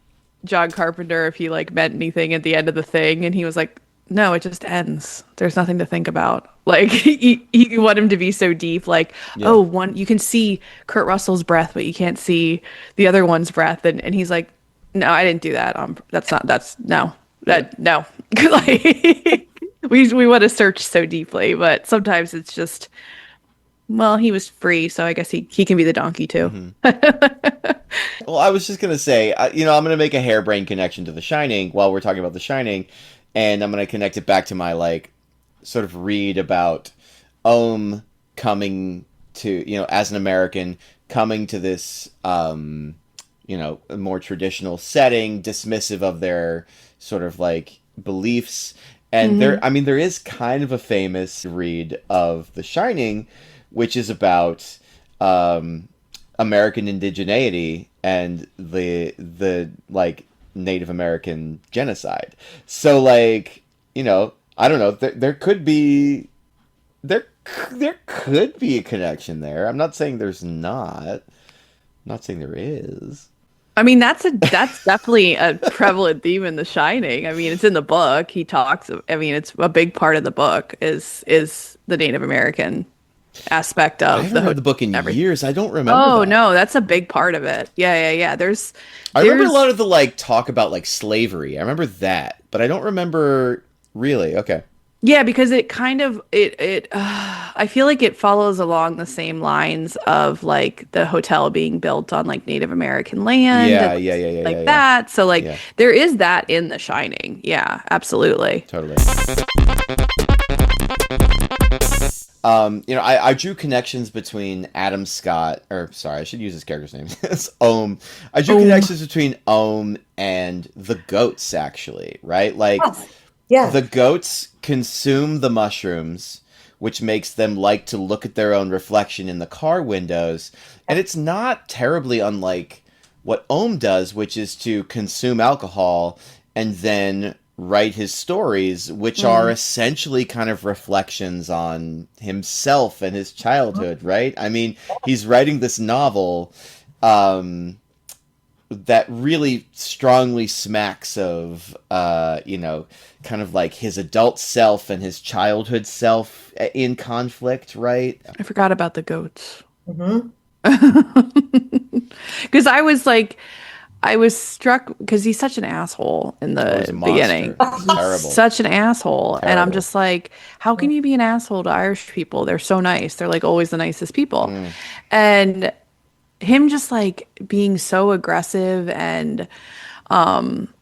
John Carpenter if he like meant anything at the end of the thing, and he was like, "No, it just ends. There's nothing to think about." Like you want him to be so deep, like, Yeah. "Oh, one you can see Kurt Russell's breath, but you can't see the other one's breath," and he's like, "No, I didn't do that. That's not. That's no. Yeah. That no." Like we want to search so deeply, but sometimes it's just. Well, he was free, so I guess he can be the donkey too. hmm Well, I was just gonna say, I'm gonna make a harebrained connection to The Shining while we're talking about The Shining, and I'm gonna connect it back to my like sort of read about Ohm coming to, as an American coming to this, a more traditional setting, dismissive of their sort of like beliefs. And hmm I mean, there is kind of a famous read of The Shining, which is about um, American indigeneity and the like Native American genocide. So like, I don't know, there could be there could be a connection there. I'm not saying there's not. I'm not saying there is. I mean, that's definitely a prevalent theme in The Shining. I mean, it's in the book. He talks. I mean, it's a big part of the book is the Native American aspect I of the haven't read hotel the book in and everything. years. I don't remember Oh that. no, that's a big part of it. Yeah, yeah, yeah. I remember a There's lot of the like talk about like slavery. I remember that, but I don't remember really. Okay. Yeah, because it kind of I feel like it follows along the same lines of like the hotel being built on like Native American land and Yeah, yeah, yeah, yeah, yeah, like yeah. that. So like Yeah, there is that in The Shining. Yeah, absolutely. totally. I drew connections between Adam Scott, or sorry, I should use his character's name. It's Ohm. I drew connections between Ohm and the goats, actually, right? Like, Yes. Yeah. the goats consume the mushrooms, which makes them like to look at their own reflection in the car windows. And it's not terribly unlike what Ohm does, which is to consume alcohol and then write his stories, which are Mm. essentially kind of reflections on himself and his childhood, right? I mean, he's writing this novel um, that really strongly smacks of, kind of like his adult self and his childhood self in conflict, right? I forgot about the goats. Hmm. Because I was struck because he's such an asshole in Oh, he's a the beginning. monster. He's He's terrible. such an asshole. And I'm Terrible. just like, how can you be an asshole to Irish people? They're so nice. They're like always the nicest people. Mm, And him just like being so aggressive and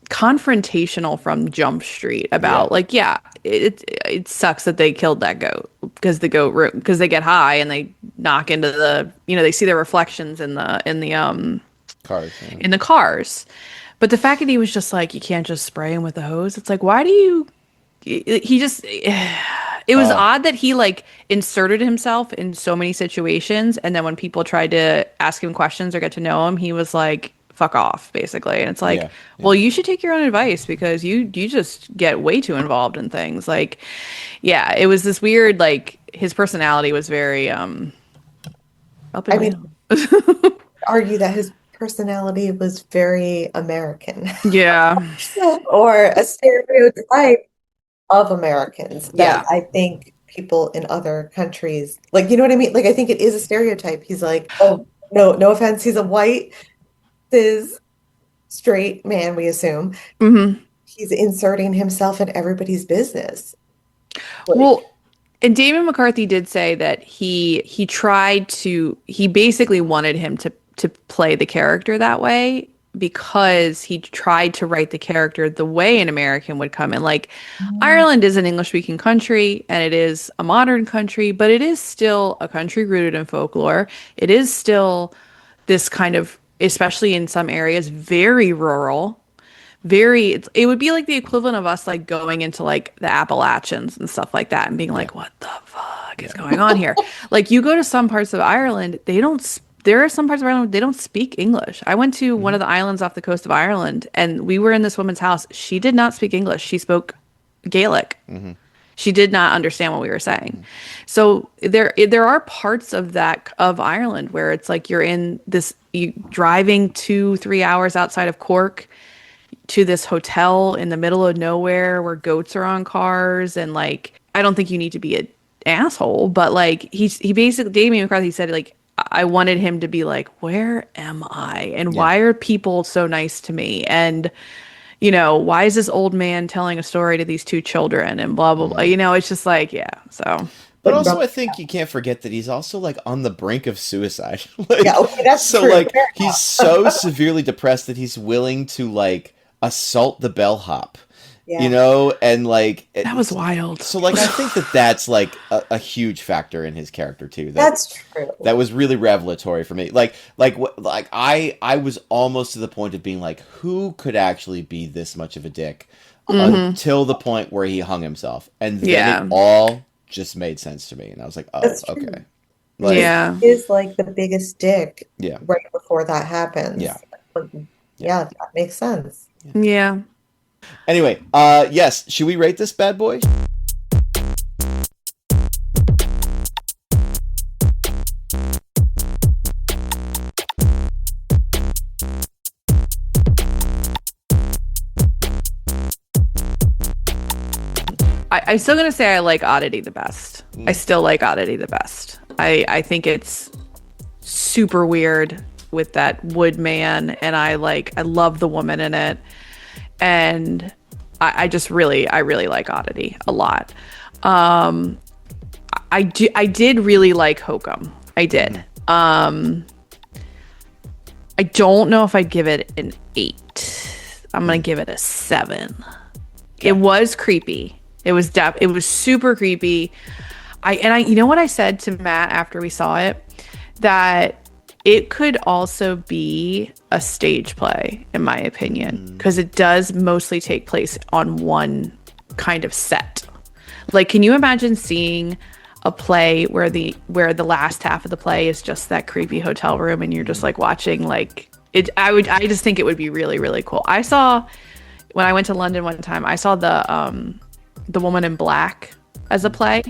confrontational from Jump Street yeah. about like, yeah, it sucks that they killed that goat because they get high and they knock into they see their reflections Cars. Yeah. in the cars. But the fact that he was just like, you can't just spray him with a hose. It's like, why do you? He just. It was Oh, odd that he like inserted himself in so many situations, and then when people tried to ask him questions or get to know him, he was like, "Fuck off," basically. And it's like, yeah. Yeah. well, you should take your own advice because you just get way too involved in things. Like, yeah, it was this weird like his personality was very up I and mean, down. argue that his personality was very American Yeah, or a stereotype of Americans that yeah. I think people in other countries, like, you know what I mean? Like, I think it is a stereotype. He's like, oh, no, no offense. He's a white, cis, straight man, we assume. Hmm. He's inserting himself in everybody's business. Like, Well, and Damon McCarthy did say that he basically wanted him to play the character that way because he tried to write the character the way an American would come in. Like Ireland is an English speaking country and it is a modern country, but it is still a country rooted in folklore. It is still this kind of, especially in some areas, very rural, it would be like the equivalent of us like going into like the Appalachians and stuff like that and being Yeah. like, what the fuck is Yeah. going on here? Like you go to some parts of Ireland, there are some parts of Ireland they don't speak English. I went to one Hmm. of the islands off the coast of Ireland and we were in this woman's house. She did not speak English. She spoke Gaelic. Hmm. She did not understand what we were saying. So there are parts of that of Ireland where it's like you driving 2-3 hours outside of Cork to this hotel in the middle of nowhere where goats are on cars and like I don't think you need to be an asshole, but like he basically Damien McCarthy said like I wanted him to be like, where am I? And Yeah. why are people so nice to me? And why is this old man telling a story to these two children and blah blah blah. Hmm. It's just like, yeah. So But but also, I think you can't forget that he's also like on the brink of suicide. yeah, Like, okay, that's so true. like Fair he's so severely depressed that he's willing to like assault the bellhop, Yeah, and like that was wild. so like I think that that's like a huge factor in his character too. that's true. That was really revelatory for me. Like I was almost to the point of being like, who could actually be this much of a dick Hmm. until the point where he hung himself, and then it Yeah. all just made sense to me, and I was like, oh, That's true. okay, Because like Yeah. he is like the biggest dick yeah, right before that happens. yeah, yeah. Yeah, that makes sense. Yeah. Anyway, yes, should we rate this bad boy? I'm still gonna say I like Oddity the best. I still like Oddity the best. I think it's super weird with that wood man, and I love the woman in it, and I really like Oddity a lot. I did really like Hokum. I did. I don't know if I'd give it an 8. I'm gonna give it a 7. It was creepy. It was super creepy. You know what I said to Matt after we saw it? That it could also be a stage play, in my opinion, because it does mostly take place on one kind of set. Like, can you imagine seeing a play where the last half of the play is just that creepy hotel room, and you're just like watching like it? I just think it would be really, really cool. I saw, when I went to London one time, I saw the Woman in Black as a play,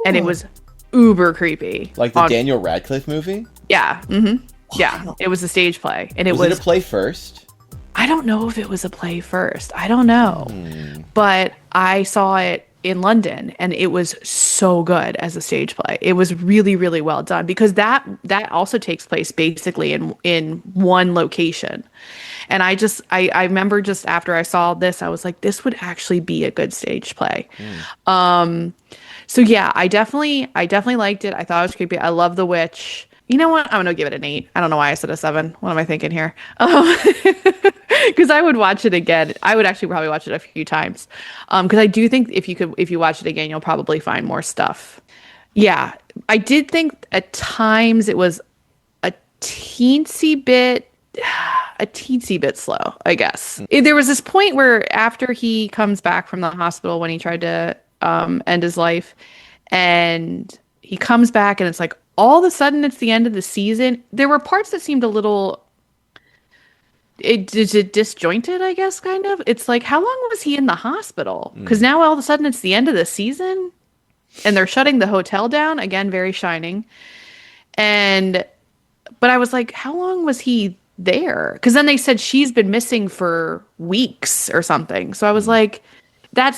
and it was uber creepy. Like the Daniel Radcliffe movie? Yeah. Mm-hmm. Yeah. It was a stage play. And was it a play first? I don't know if it was a play first. I don't know. But I saw it in London, and it was so good as a stage play. It was really, really well done, because that also takes place basically in one location. And I remember just after I saw this, I was like, this would actually be a good stage play. So yeah, I definitely liked it. I thought it was creepy. I love the witch. You know what? I'm gonna give it an 8. I don't know why I said a 7. What am I thinking here? Because I would watch it again. I would actually probably watch it a few times. Because I do think if you watch it again, you'll probably find more stuff. Yeah, I did think at times it was a teensy bit slow, I guess. There was this point where after he comes back from the hospital, when he tried to end his life, and he comes back, and it's like all of a sudden it's the end of the season. There were parts that seemed a little disjointed, I guess, kind of. It's like, how long was he in the hospital? Because now all of a sudden it's the end of the season, and they're shutting the hotel down again. Very Shining. But I was like, how long was he there? Because then they said she's been missing for weeks or something. So I was like, that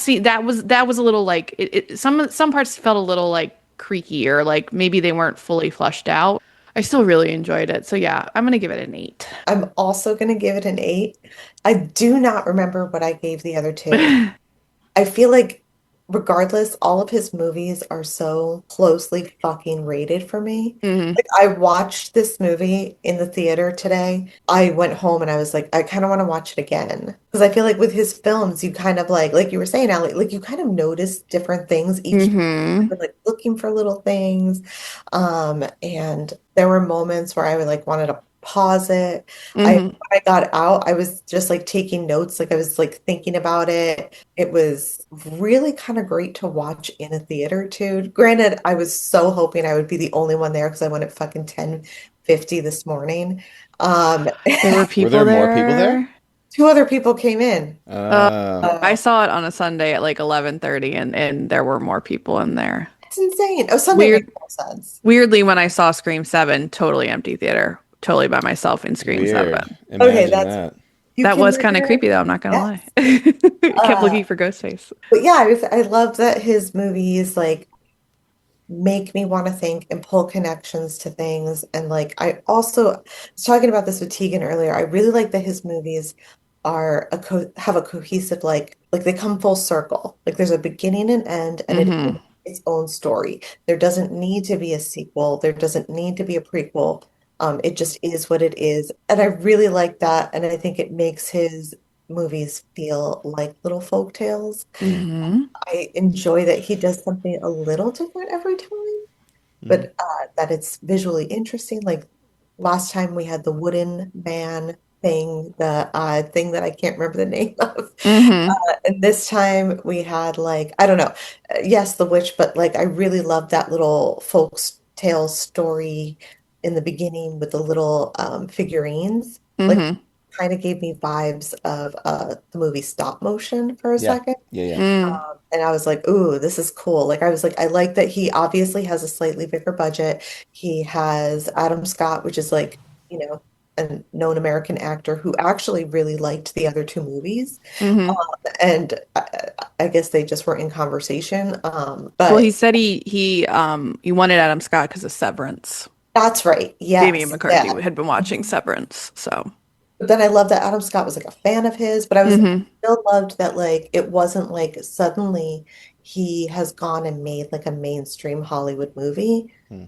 was a little like some parts felt a little like creaky, or like maybe they weren't fully flushed out. I still really enjoyed it. So yeah, I'm gonna give it an 8. I'm also going to give it an 8. I do not remember what I gave the other two. I feel like regardless, all of his movies are so closely fucking rated for me. Like, I watched this movie in the theater today. I went home and I was like, I kind of want to watch it again. Because I feel like with his films, you kind of like you were saying, Allie, like you kind of notice different things each time. You're like looking for little things. And there were moments where I would like wanted to pause it. When I got out, I was just like taking notes, like I was like thinking about it. It was really kind of great to watch in a theater too. Granted, I was so hoping I would be the only one there because I went at fucking 10:50 this morning. There were people Were there there. more people there? 2 other people came in. I saw it on a Sunday at like 11:30, and there were more people in there. It's insane. Oh, Sunday makes more sense. Weirdly, when I saw Scream 7, totally empty theater, totally by myself in Scream 7. Okay, Imagine that. You was can kind of never- creepy though, I'm not gonna lie. Kept looking for Ghostface. But yeah, I love that his movies like make me want to think and pull connections to things. And like I also was talking about this with Tegan earlier. I really like that his movies are have a cohesive like they come full circle. Like there's a beginning and end, and it is its own story. There doesn't need to be a sequel. There doesn't need to be a prequel. It just is what it is. And I really like that. And I think it makes his movies feel like little folk tales. I enjoy that he does something a little different every time, but that it's visually interesting. Like last time we had the wooden man thing, the thing that I can't remember the name of. And this time we had like, I don't know, yes, the witch, but like I really love that little folks tale story in the beginning with the little figurines. Like kind of gave me vibes of the movie Stop Motion for a second. And I was like, ooh, this is cool. Like I was like, I like that he obviously has a slightly bigger budget. He has Adam Scott, which is like, you know, a known American actor who actually really liked the other two movies. Hmm. And I guess they just were in conversation. Well, he But said he wanted Adam Scott because of Severance. that's right. Damian Yes. McCarthy Yeah. had been watching Severance, so. But then I love that Adam Scott was like a fan of his, but I was Hmm. still loved that like it wasn't like suddenly he has gone and made like a mainstream Hollywood movie, Hmm.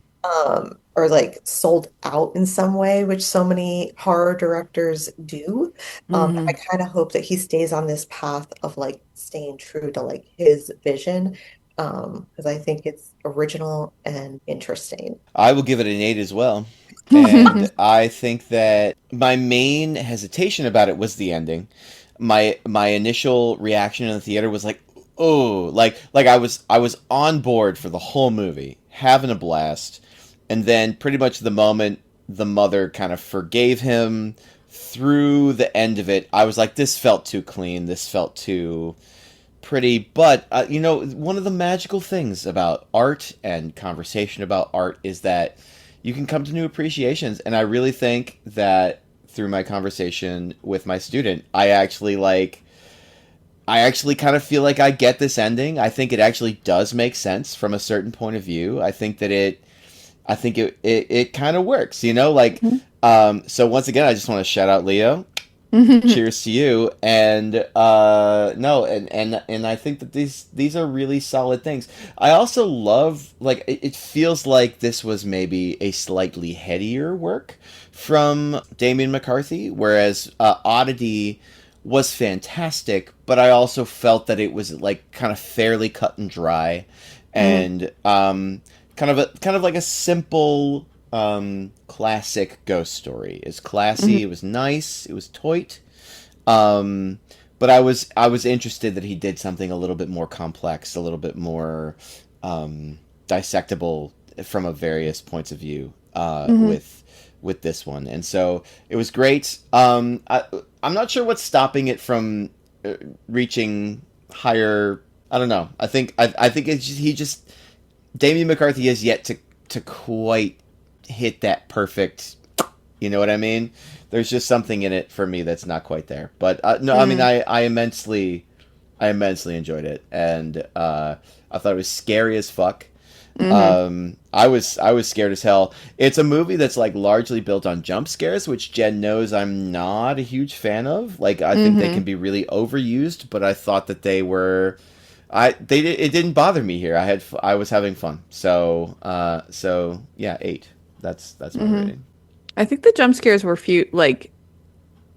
or like sold out in some way, which so many horror directors do. I Hmm. kind of hope that he stays on this path of like staying true to like his vision, because I think it's original and interesting. I will give it an 8 as well. And I think that my main hesitation about it was the ending. My initial reaction in the theater was like, oh, like I was on board for the whole movie, having a blast. And then pretty much the moment the mother kind of forgave him through the end of it, I was like, this felt too clean. This felt too pretty. But, one of the magical things about art and conversation about art is that you can come to new appreciations. And I really think that through my conversation with my student, I actually kind of feel like I get this ending. I think it actually does make sense from a certain point of view. I think it kind of works, like, so once again, I just want to shout out Leo. Cheers to you. And no, and I think that these are really solid things. I also love, like, it feels like this was maybe a slightly headier work from Damien McCarthy, whereas Oddity was fantastic, but I also felt that it was like kind of fairly cut and dry, and kind of like a simple classic ghost story. It's classy. It was nice. It was toit. But I was interested that he did something a little bit more complex, a little bit more dissectable from a various points of view with this one, and so it was great. I'm not sure what's stopping it from reaching higher. I don't know. I think he just Damien McCarthy has yet to quite hit that perfect. You know what I mean? There's just something in it for me that's not quite there. But no, I mean, I immensely enjoyed it, and I thought it was scary as fuck. I was scared as hell. It's a movie that's like largely built on jump scares, which Jen knows I'm not a huge fan of. Like, I think they can be really overused, but I thought that they were. It didn't bother me here. I was having fun. So yeah, 8. That's my rating. I think the jump scares were few, like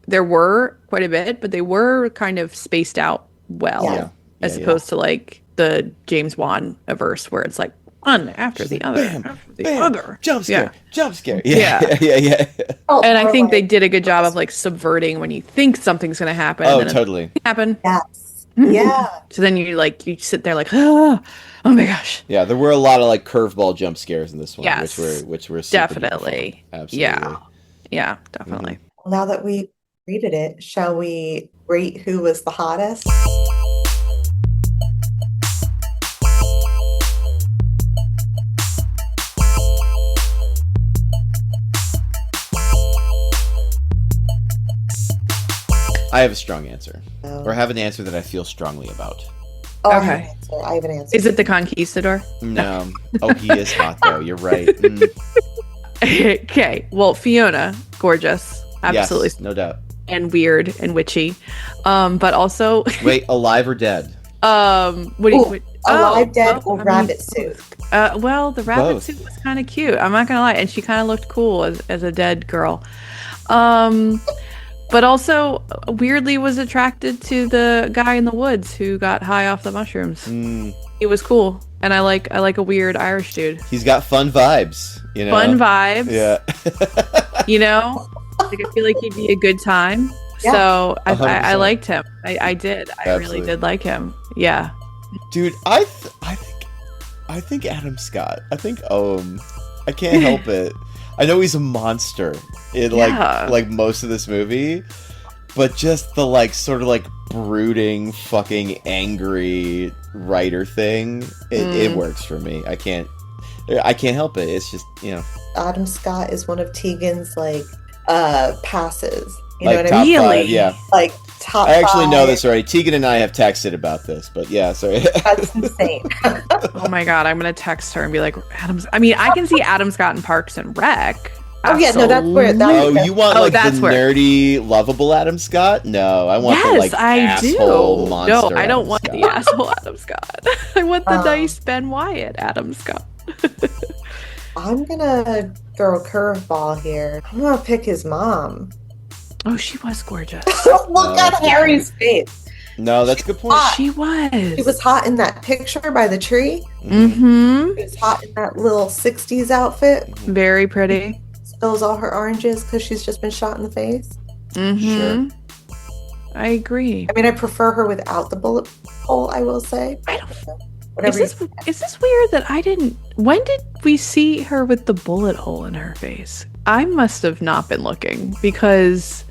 there were quite a bit, but they were kind of spaced out well, Yeah. as Yeah. opposed to like the James Wan averse where it's like one after the other, Bam, after the bam, other. jump scare, Yeah. jump scare. Yeah. Yeah. Oh, And I or think they like, did a good job of like subverting when you think something's going to happen Oh, and then totally. it doesn't happen. yes. Yeah. So then you sit there like, oh my gosh. Yeah, there were a lot of like curveball jump scares in this one, Yes. which were super duper Definitely. fun. Absolutely. Yeah. Yeah, definitely. Now that we rated it, shall we rate who was the hottest? I have a strong answer, Oh, or have an answer that I feel strongly about. I have an Okay. answer. I have an answer. Is it the Conquistador? No, oh, he is hot though. You're right. Okay. Well, Fiona, gorgeous. Absolutely. Yes, no doubt. And weird and witchy. But also Wait, alive or dead? what do you Ooh, Alive, Dead, or I mean, Rabbit Suit? well, the rabbit Both. suit was kind of cute. I'm not gonna lie, and she kind of looked cool as a dead girl. But also weirdly was attracted to the guy in the woods who got high off the mushrooms. He was cool, and I like a weird Irish dude. He's got fun vibes. You know. Fun vibes. Yeah. You know, like I feel like he'd be a good time. Yeah. So I 100%. liked him. I did. I really Absolutely. did like him. Yeah. Dude, I think Adam Scott. I think I can't help it. I know he's a monster in Yeah. like most of this movie, but just the like sort of like brooding, fucking angry writer thing, it works for me. I can't help it. It's just Adam Scott is one of Tegan's like passes. You know Like what top I mean? five, yeah. Like top I actually know five. this already. Tegan and I have texted about this, but yeah, sorry. That's insane. Oh my God, I'm gonna text her and be like, Adam's. I mean, I can see Adam Scott in Parks and Rec. Oh yeah, no, that's where. Oh, you want like the that's where. nerdy, lovable Adam Scott? No, I want the Yes, like I asshole do. monster. No, I don't Adam want Scott. the asshole Adam Scott. I want the nice Ben Wyatt Adam Scott. I'm gonna throw a curveball here. I'm gonna pick his mom. Oh, she was gorgeous. Look at Harry's face. No, that's a good point. She was. She was hot in that picture by the tree. Mm-hmm. She was hot in that little 60s outfit. Very pretty. Spills all her oranges because she's just been shot in the face. Mm-hmm. Sure. I agree. I mean, I prefer her without the bullet hole, I will say. I don't. Whatever. Is this weird that I didn't? When did we see her with the bullet hole in her face? I must have not been looking because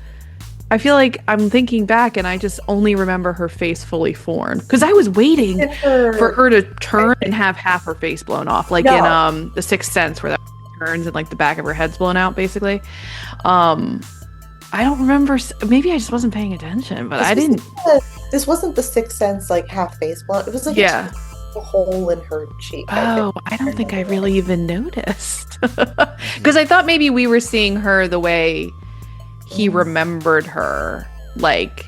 I feel like I'm thinking back and I just only remember her face fully formed because I was waiting for her to turn and have half her face blown off, like in The Sixth Sense, where that turns and like the back of her head's blown out, basically. I don't remember. Maybe I just wasn't paying attention, but This wasn't The Sixth Sense, like half face blown. It was like a hole in her cheek. Oh, I don't think I really even noticed because I thought maybe we were seeing her the way he remembered her, like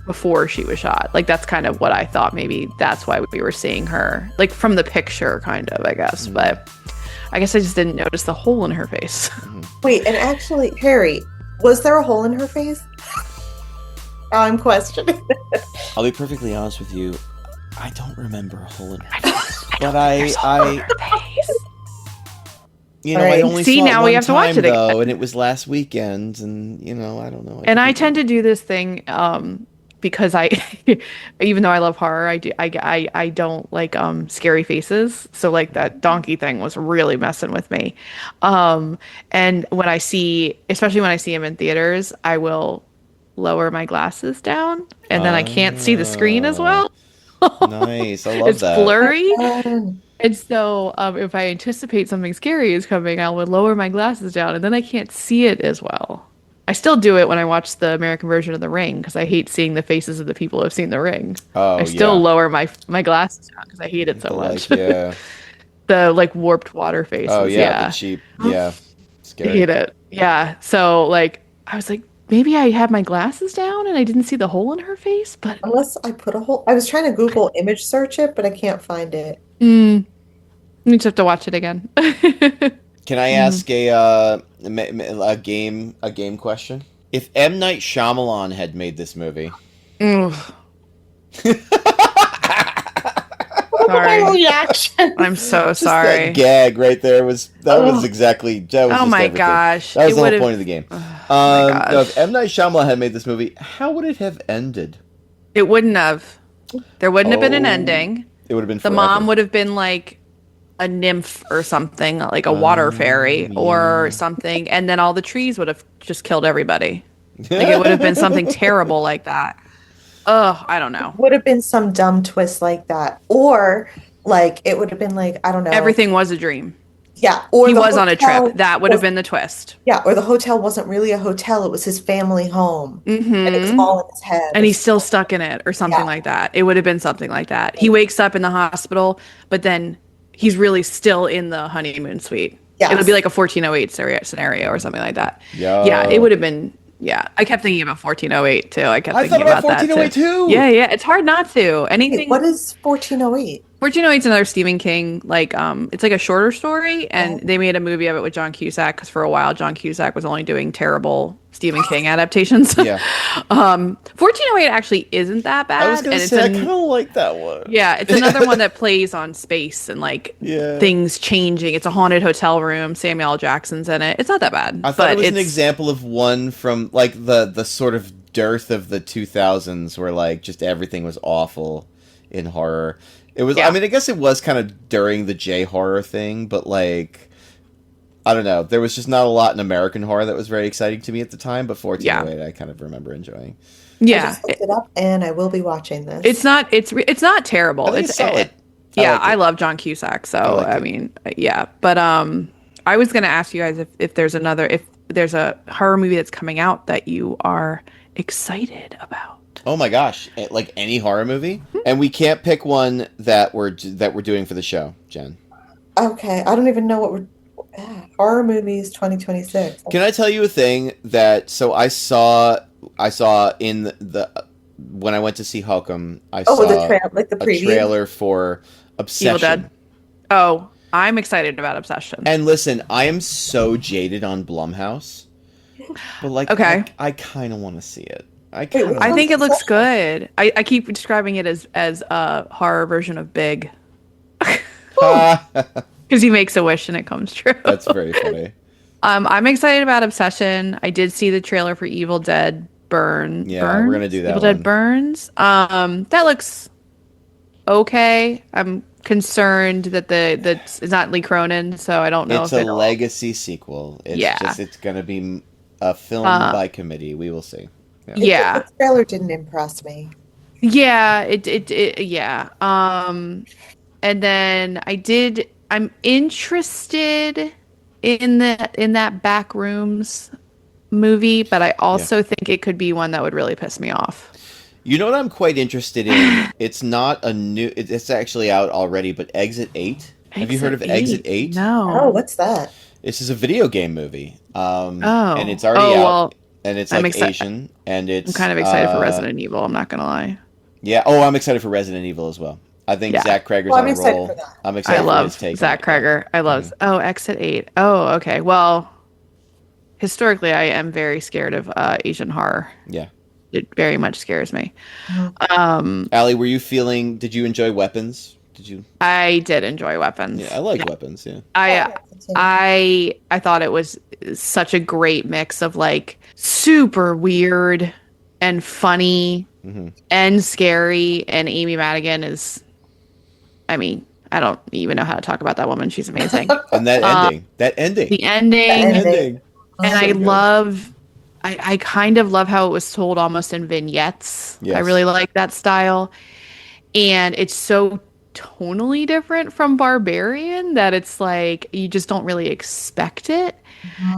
before she was shot. Like that's kind of what I thought. Maybe that's why we were seeing her, like from the picture, kind of, I guess. But I guess I just didn't notice the hole in her face. Wait, and actually, Harry, was there a hole in her face? I'm questioning. I'll be perfectly honest with you. I don't remember a hole in her face, but you know, I only See, saw now it we one have to watch time, it though, again. and it was last weekend, and you know, I don't know. And I tend to do this thing because I, even though I love horror, I don't like scary faces. So like that donkey thing was really messing with me. And when I see, especially when I see him in theaters, I will lower my glasses down, and then I can't see the screen as well. Nice, I love it's that. blurry. And so if I anticipate something scary is coming, I would lower my glasses down, and then I can't see it as well. I still do it when I watch the American version of The Ring because I hate seeing the faces of the people who have seen The Ring. Oh, I still lower my glasses down because I hate it so much. Yeah. The like warped water faces. Oh yeah, the cheap. Yeah, scary. I hate it. Yeah. So like I was like, maybe I had my glasses down and I didn't see the hole in her face, but Unless I put a hole. I was trying to Google image search it, but I can't find it. you just have to watch it again. Can I ask a game question? If M. Night Shyamalan had made this movie, Sorry. My reaction. I'm so just sorry. that gag right there was exactly that was Oh just my everything. gosh. That was It the whole would've- point of the game. Oh my No, gosh. if M. Night Shyamalan had made this movie, how would it have ended? It wouldn't have. There wouldn't have been an Oh. ending. It would have been The forever. mom would have been like a nymph or something, like a water fairy or something, and then all the trees would have just killed everybody. Like it would have been something terrible like that. Ugh, I don't know. Would have been some dumb twist like that. Or like it would have been like, I don't know. Everything was a dream. Yeah. Or He the was on a hotel trip. That would have was- been the twist. Yeah, or the hotel wasn't really a hotel, it was his family home. Mm-hmm. And it's all in his head. And he's still stuck in it or something Yeah. like that. It would have been something like that. He wakes up in the hospital, but then he's really still in the honeymoon suite. Yes. It would be like a 1408 scenario or something like that. Yo. Yeah, it would have been. Yeah, I kept thinking about 1408 too. I kept I thinking thought about that 1408 too. Yeah, yeah. It's hard not to. Anything. Wait, what is 1408? 1408 is another Stephen King, like, it's like a shorter story, and they made a movie of it with John Cusack because for a while John Cusack was only doing terrible Stephen King adaptations. Yeah. 1408 actually isn't that bad. I was gonna and say I kind of like that one. yeah, it's another one that plays on space and like Yeah. things changing. It's a haunted hotel room. Samuel L. Jackson's in it. It's not that bad. I thought but it was an it's- example of one from like the sort of dearth of the 2000s where like just everything was awful in horror. It was Yeah. I mean I guess it was kind of during the J horror thing, but like I don't know. There was just not a lot in American horror that was very exciting to me at the time, but 1408 I kind of remember enjoying. I Yeah, just looked it up and I will be watching this. it's not. It's not terrible. I think it's solid. Yeah, like it. I love John Cusack. So like I it. mean, yeah. But I was gonna ask you guys if there's another there's a horror movie that's coming out that you are excited about. Oh my gosh! Like any horror movie, and we can't pick one that we're doing for the show, Jen. Okay, I don't even know what we're horror movies 2026. Can I tell you a thing that I saw in the when I went to see Hokum, I Oh, the saw trail, like the a preview. trailer for Evil Dead. Obsession. Oh, I'm excited about Obsession. And listen, I am so jaded on Blumhouse, but like, Okay. I kind of want to see it. I Wait, kind which of. I one's think it looks Obsession? good. I keep describing it as a horror version of Big because he makes a wish and it comes true. That's very funny. I'm excited about Obsession. I did see the trailer for Evil Dead Yeah, we're gonna do that Evil Dead one. Burns. That looks okay. I'm concerned that it's not Lee Cronin, so I don't know It's if a it'll. legacy sequel. It's Yeah. just it's gonna be a film by committee. We will see. Yeah. Yeah. The trailer didn't impress me. Yeah, yeah. And then I'm interested in that Backrooms movie, but I Yeah. also think it could be one that would really piss me off. You know what I'm quite interested in? It's not a new. It's actually out already, but Exit 8. Have you heard of Exit 8? Oh, No. what's that? This is a video game movie. And Oh. it's already Oh, out, well, and it's I'm like excited. Asian, and I'm it's kind of excited for Resident Evil, I'm not gonna lie. yeah. Oh, I'm excited for Resident Evil as well. I think Yeah. Zach Kreger's Well, I'm on a excited roll. for that. I'm I excited for his love take Zach on it. Kreger. I love. Oh, Exit 8. Oh, okay. Well, historically, I am very scared of Asian horror. Yeah. It very much scares me. Allie, were you feeling? Did you enjoy Weapons? Did you? I did enjoy Weapons. Yeah, I like Weapons. Yeah. I thought it was such a great mix of like super weird and funny and scary. And Amy Madigan is, I mean, I don't even know how to talk about that woman. She's amazing. And that ending. That ending. The ending, ending. and So I good. love, I kind of love how it was told almost in vignettes. I Yes. really like that style. And it's so tonally different from Barbarian that it's like you just don't really expect it.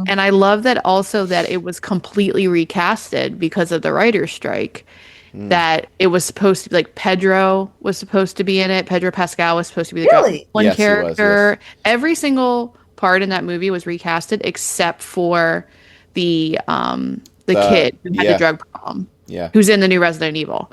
And I love that also that it was completely recasted because of the writer's strike. That it was supposed to be like Pedro was supposed to be in it. Pedro Pascal was supposed to be the Really? one Yes, he was, character. Every single part in that movie was recasted except for the kid who had yeah. the drug problem, Yeah. who's in the new Resident Evil.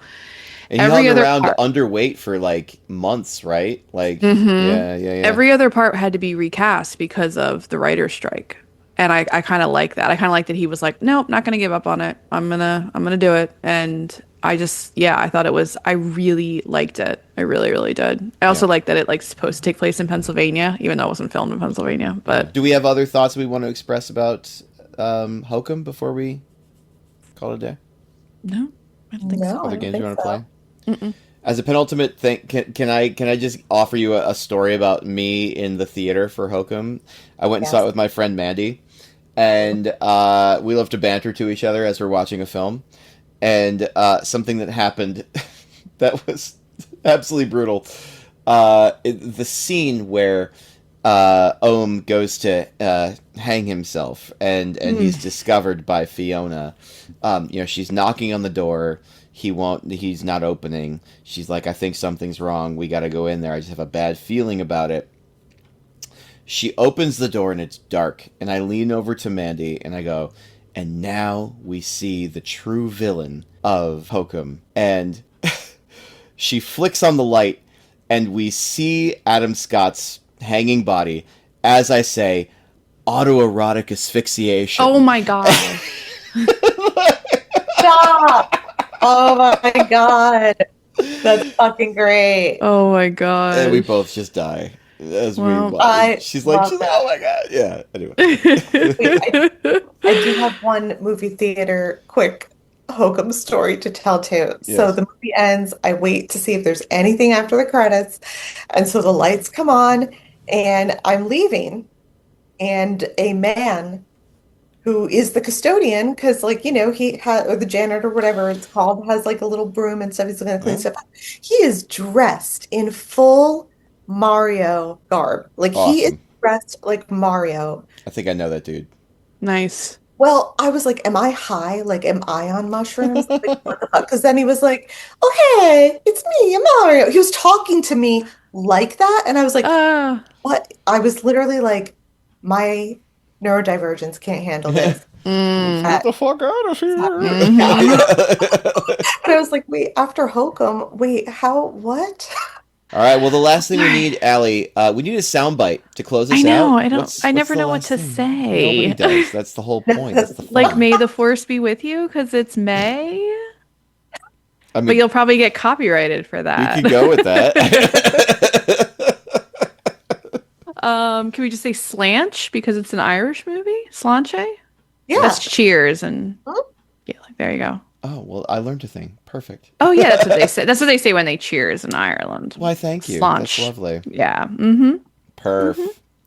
And he Every hung other around part- underweight for like months, right? Like, yeah. Every other part had to be recast because of the writer's strike. And I kind of like that. I kind of like that he was like, nope, not gonna give up on it. I'm gonna do it. And I thought I really liked it. I really, really did. I also like that it like supposed to take place in Pennsylvania, even though it wasn't filmed in Pennsylvania. But Do we have other thoughts we want to express about Hokum before we call it a day? no, I don't think No, so. I Other don't games think you want to so. play? As a penultimate thing, can I just offer you a story about me in the theater for Hokum? I went and saw Yes. it with my friend Mandy, and we love to banter to each other as we're watching a film. And something that happened that was absolutely brutal. The scene where Ohm goes to hang himself, and he's discovered by Fiona. She's knocking on the door. He's not opening. She's like, I think something's wrong. We got to go in there. I just have a bad feeling about it. She opens the door and it's dark. And I lean over to Mandy and I go, and now we see the true villain of Hokum. And she flicks on the light and we see Adam Scott's hanging body. As I say, autoerotic asphyxiation. Oh my god! Stop! Oh my God. That's fucking great. Oh my god! And we both just die. As Well, we I she's like, love that. oh my god. Yeah, anyway. Wait, I do have one movie theater quick Hokum story to tell too. So Yes. the movie ends. I wait to see if there's anything after the credits. And so the lights come on and I'm leaving. And a man who is the custodian, because he has, or the janitor, whatever it's called, has like a little broom and stuff. He's going to clean stuff up. He is dressed in full Mario garb. Like he is Awesome. dressed like Mario. I think I know that dude. Nice. Well, I was like, am I high? Like, am I on mushrooms? Like, what the fuck? Because then he was like, oh, hey, it's me, I'm Mario. He was talking to me like that. And I was like, Oh. what? I was literally like, my neurodivergence can't handle this. Let's Mm. get At, the fuck out of here. Hmm. and I was like, wait, after Hokum, wait, how, what? All right. Well, the last thing we need, Allie, we need a soundbite to close I us know. out. I don't. What's I what's never the know what last to thing? Nobody say. does. That's the whole point. That's the Like, fun. may the force be with you because it's May. I But mean, you'll probably get copyrighted for we that. could go with that. Can we just say slanch because it's an Irish movie? Slanche? Yeah. That's cheers and Huh? yeah, like, there you go. Oh, well, I learned a thing. Perfect. Oh yeah, that's what they say. That's what they say when they cheers in Ireland. Why, thank you. That's Slanch. lovely. Yeah. Mm-hmm. Perf.